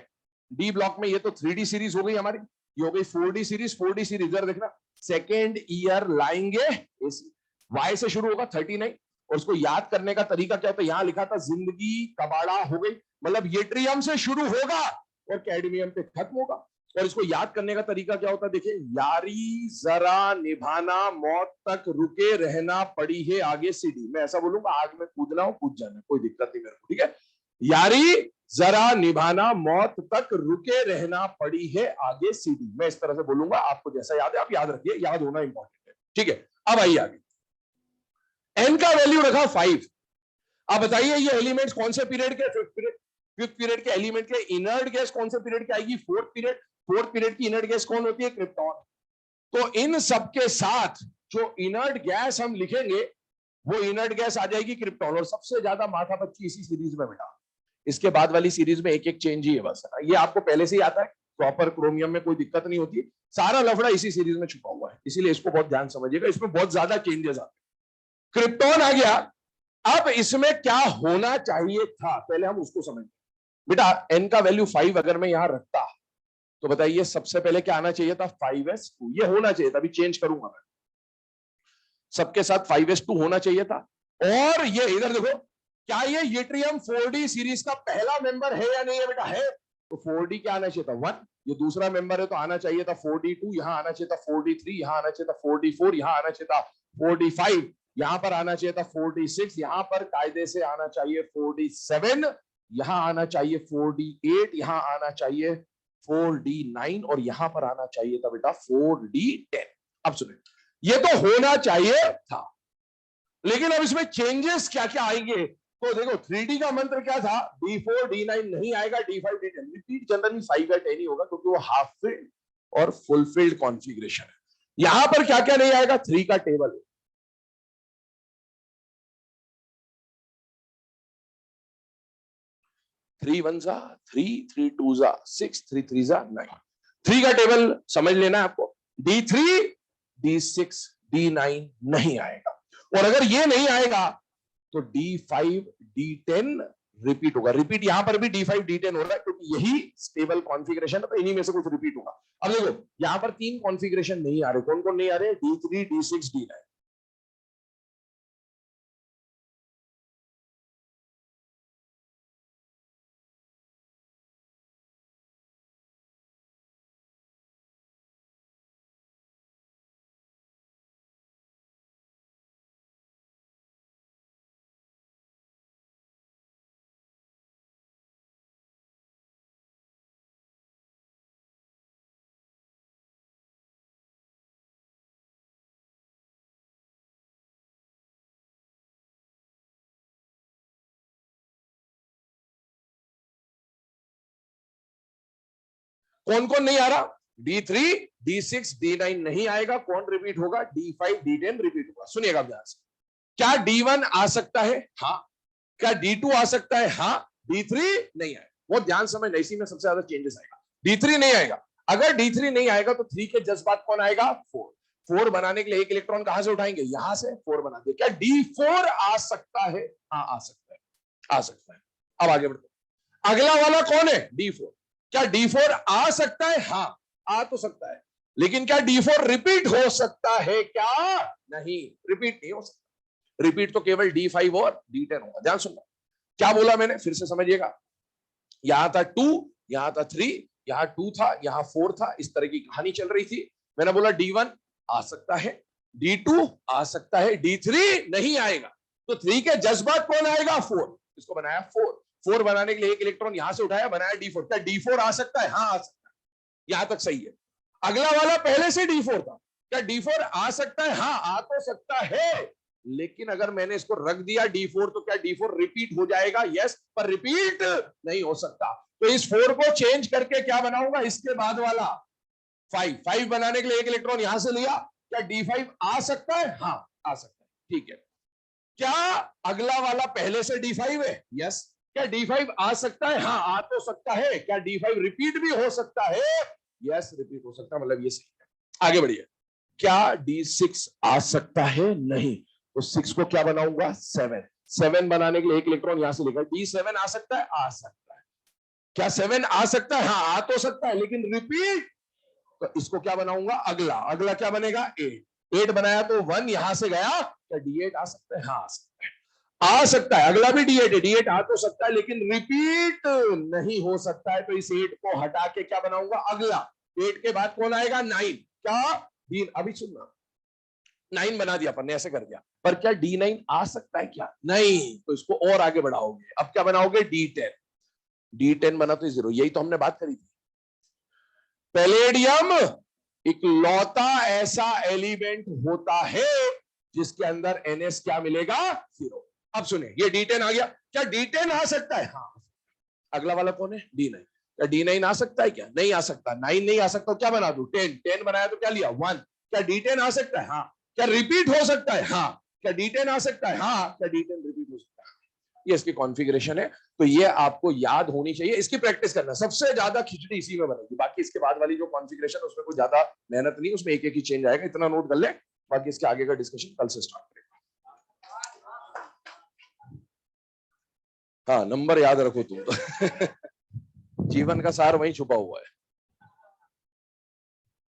डी ब्लॉक में, ये तो 3D सीरीज हो गई हमारी, ये हो गई 4D सीरीज। 4D सीरीज इधर देखना, सेकेंड ईयर लाएंगे एसी। वाई से शुरू होगा 39, और उसको याद करने का तरीका क्या होता है, यहां लिखा था जिंदगी कबाड़ा हो गई, मतलब येट्रियम से शुरू होगा और कैडमियम पे खत्म होगा। और इसको याद करने का तरीका क्या होता है, देखिए, यारी जरा निभाना, मौत तक रुके रहना पड़ी है आगे सीढ़ी। मैं ऐसा बोलूंगा, आग में कूदना हो कूद जाना, कोई दिक्कत नहीं मेरे को, ठीक है। यारी जरा निभाना, मौत तक रुके रहना पड़ी है आगे सीढ़ी। मैं इस तरह से बोलूंगा, आपको जैसा याद है आप याद रखिए, याद होना इंपॉर्टेंट है, ठीक है। अब आइए आगे, एन का वैल्यू रखा 5। अब बताइए ये एलिमेंट्स कौन से पीरियड के, फिफ्थ पीरियड के एलिमेंट के। इनर्ट गैस कौन से पीरियड की आएगी, फोर्थ पीरियड। फोर्थ पीरियड की इनर्ट गैस कौन होती है, क्रिप्टॉन। तो इन सब के साथ जो इनर्ट गैस हम लिखेंगे वो इनर्ट गैस आ जाएगी क्रिप्टॉन। और सबसे ज्यादा माथापच्ची इसी सीरीज में बेटा, इसके बाद वाली सीरीज में एक एक चेंज ही है बस, ये आपको पहले से ही आता है। प्रॉपर क्रोमियम में कोई दिक्कत नहीं होती, सारा लफड़ा इसी सीरीज में छुपा हुआ है, इसीलिए इसको बहुत ध्यान समझिएगा, इसमें बहुत ज्यादा चेंजेस आते हैं। क्रिप्टॉन आ गया, अब इसमें क्या होना चाहिए था, पहले हम उसको समझें। बेटा एन का वैल्यू 5 अगर मैं यहां रखता तो बताइए सबसे पहले क्या आना चाहिए था, 5s2। ये होना चाहिए था, अभी चेंज करूंगा मैं, सबके साथ 5s2 होना चाहिए था। और ये इधर देखो, क्या ये येट्रियम 4d सीरीज का पहला मेंबर है या नहीं है बेटा, है। तो 4d क्या आना चाहिए था, 1। ये दूसरा मेंबर है तो आना चाहिए था 4d2, यहां आना चाहिए था 4d3, यहां आना चाहिए था 4d4, यहां आना चाहिए था 4d5, यहां पर आना चाहिए था 4d6, यहां पर कायदे से आना चाहिए 4d7, यहां आना चाहिए 4d8, यहां आना चाहिए 4d9, और यहां पर आना चाहिए था बेटा 4d10। अब सुनिए, ये तो होना चाहिए था, लेकिन अब इसमें चेंजेस क्या क्या आएंगे। तो देखो 3D का मंत्र क्या था, D4 D9 नहीं आएगा, D5 D10। रिपीट जनरली 5 या 10 ही होगा क्योंकि वो हाफ फिल्ड और फुल फिल्ड कॉन्फ़िगरेशन है। यहां पर क्या क्या नहीं आएगा, 3 का टेबल है। 3 1 जा 3, 3 2 जा 6, 3 3 जा 9। 3 का टेबल समझ लेना है आपको, D3 D6 D9 नहीं आएगा। और अगर ये नहीं आएगा तो D5 D10 रिपीट होगा। रिपीट यहां पर भी D5 D10 हो रहा है क्योंकि यही स्टेबल कॉन्फ़िगरेशन है, तो इन्हीं में से कुछ रिपीट होगा। अब देखो यहां पर 3 कॉन्फ़िगरेशन नहीं आ रहे, कौन कौन नहीं आ रहे, D3 D6 D9। कौन कौन नहीं आ रहा, D3 D6 D9 नहीं आएगा। कौन रिपीट होगा, D5 D10 रिपीट होगा। सुनिएगा ध्यान से, क्या D1 आ सकता है, हाँ। क्या D2 आ सकता है, हाँ। D3 नहीं आएगा। बहुत ध्यान समझना, इसी में सबसे ज्यादा चेंजेस आएगा। D3 नहीं आएगा। अगर D3 नहीं आएगा तो 3 के जज्बात कौन आएगा, 4। 4 बनाने के लिए एक इलेक्ट्रॉन कहां से उठाएंगे, यहां से 4 बना दिया। क्या D4 आ सकता है, हाँ आ सकता है, आ सकता है। अब आगे बढ़ते, अगला वाला कौन है, D4। क्या D4 आ सकता है, हाँ आ तो सकता है, लेकिन क्या D4 रिपीट हो सकता है, क्या नहीं, रिपीट नहीं हो सकता। रिपीट तो केवल D5 और D10 होगा। ध्यान सुनना, क्या बोला मैंने, फिर से समझिएगा। यहां था 2, यहां था 3, यहां 2 था, यहां 4 था, इस तरह की कहानी चल रही थी। मैंने बोला D1 आ सकता है, D2 आ सकता है, D3 नहीं आएगा। तो 3 के जज्बात कौन आएगा, 4। इसको बनाया 4। 4 बनाने के लिए एक इलेक्ट्रॉन यहां से उठाया, बनाया D4। क्या D4 आ सकता है, हाँ आ सकता है, यहां तक सही है। अगला वाला पहले से D4 था, क्या D4 आ सकता है, हाँ आ तो सकता है, लेकिन अगर मैंने इसको रख दिया D4 तो क्या D4 रिपीट हो जाएगा, यस, पर रिपीट नहीं हो सकता। तो इस 4 को चेंज करके क्या बनाऊंगा, इसके बाद वाला 5। 5 बनाने के लिए एक इलेक्ट्रॉन यहां से लिया, क्या D5 आ सकता है, हाँ आ सकता है, ठीक है। क्या अगला वाला पहले से D5 है, यस। क्या D5 आ सकता है, हाँ आ तो सकता है। क्या D5 रिपीट भी हो सकता है, यस रिपीट हो सकता है, मतलब ये सही है। आगे बढ़िए, क्या D6 आ सकता है, नहीं। तो 6 को क्या बनाऊंगा, 7। 7 बनाने के लिए एक इलेक्ट्रॉन यहां से लेकर, D7 आ सकता है, आ सकता है। क्या 7 आ सकता है, हाँ आ तो सकता है, लेकिन रिपीट, तो इसको क्या बनाऊंगा, अगला, अगला क्या बनेगा 8, 8 बनाया तो 1 यहां से गया, क्या D8 आ सकता है, हाँ आ सकता है, आ सकता है, अगला भी D8 है, D8 आ तो सकता है लेकिन रिपीट नहीं हो सकता है, तो इस 8 को हटा के क्या बनाऊंगा, अगला 8 के बाद कौन आएगा 9, क्या D, अभी सुनना 9 बना दिया अपन ने, ऐसे कर दिया, पर क्या D9 आ सकता है क्या, नहीं, तो इसको और आगे बढ़ाओगे, अब क्या बनाओगे D10, D10 बना तो 0, यही तो हमने बात करी थी, पैलेडियम इकलौता ऐसा एलिमेंट होता है जिसके अंदर NS क्या मिलेगा 0। अब सुने, ये D10 आ गया, क्या D10 आ सकता है, हाँ, अगला वाला कौन है D9, क्या D9 आ सकता है क्या, नहीं आ सकता, 9 नहीं आ सकता, क्या बना दू 10, 10 बनाया तो क्या लिया 1, क्या D10 आ सकता है, हाँ, क्या रिपीट हो सकता है, हाँ, क्या D10 आ सकता है, हाँ, क्या D10 रिपीट हो सकता है, ये इसकी कॉन्फ़िगरेशन है, तो ये आपको याद होनी चाहिए, इसकी प्रैक्टिस करना, सबसे ज्यादा खिचड़ी इसी में बनेगी, बाकी इसके बाद वाली जो कॉन्फ़िगरेशन है उसमें कोई ज्यादा मेहनत नहीं, उसमें एक एक ही चेंज आएगा, इतना नोट कर ले, बाकी इसके आगे का डिस्कशन कल से स्टार्ट करेगा। हाँ, नंबर याद रखो तुम तो जीवन का सार वहीं छुपा हुआ है।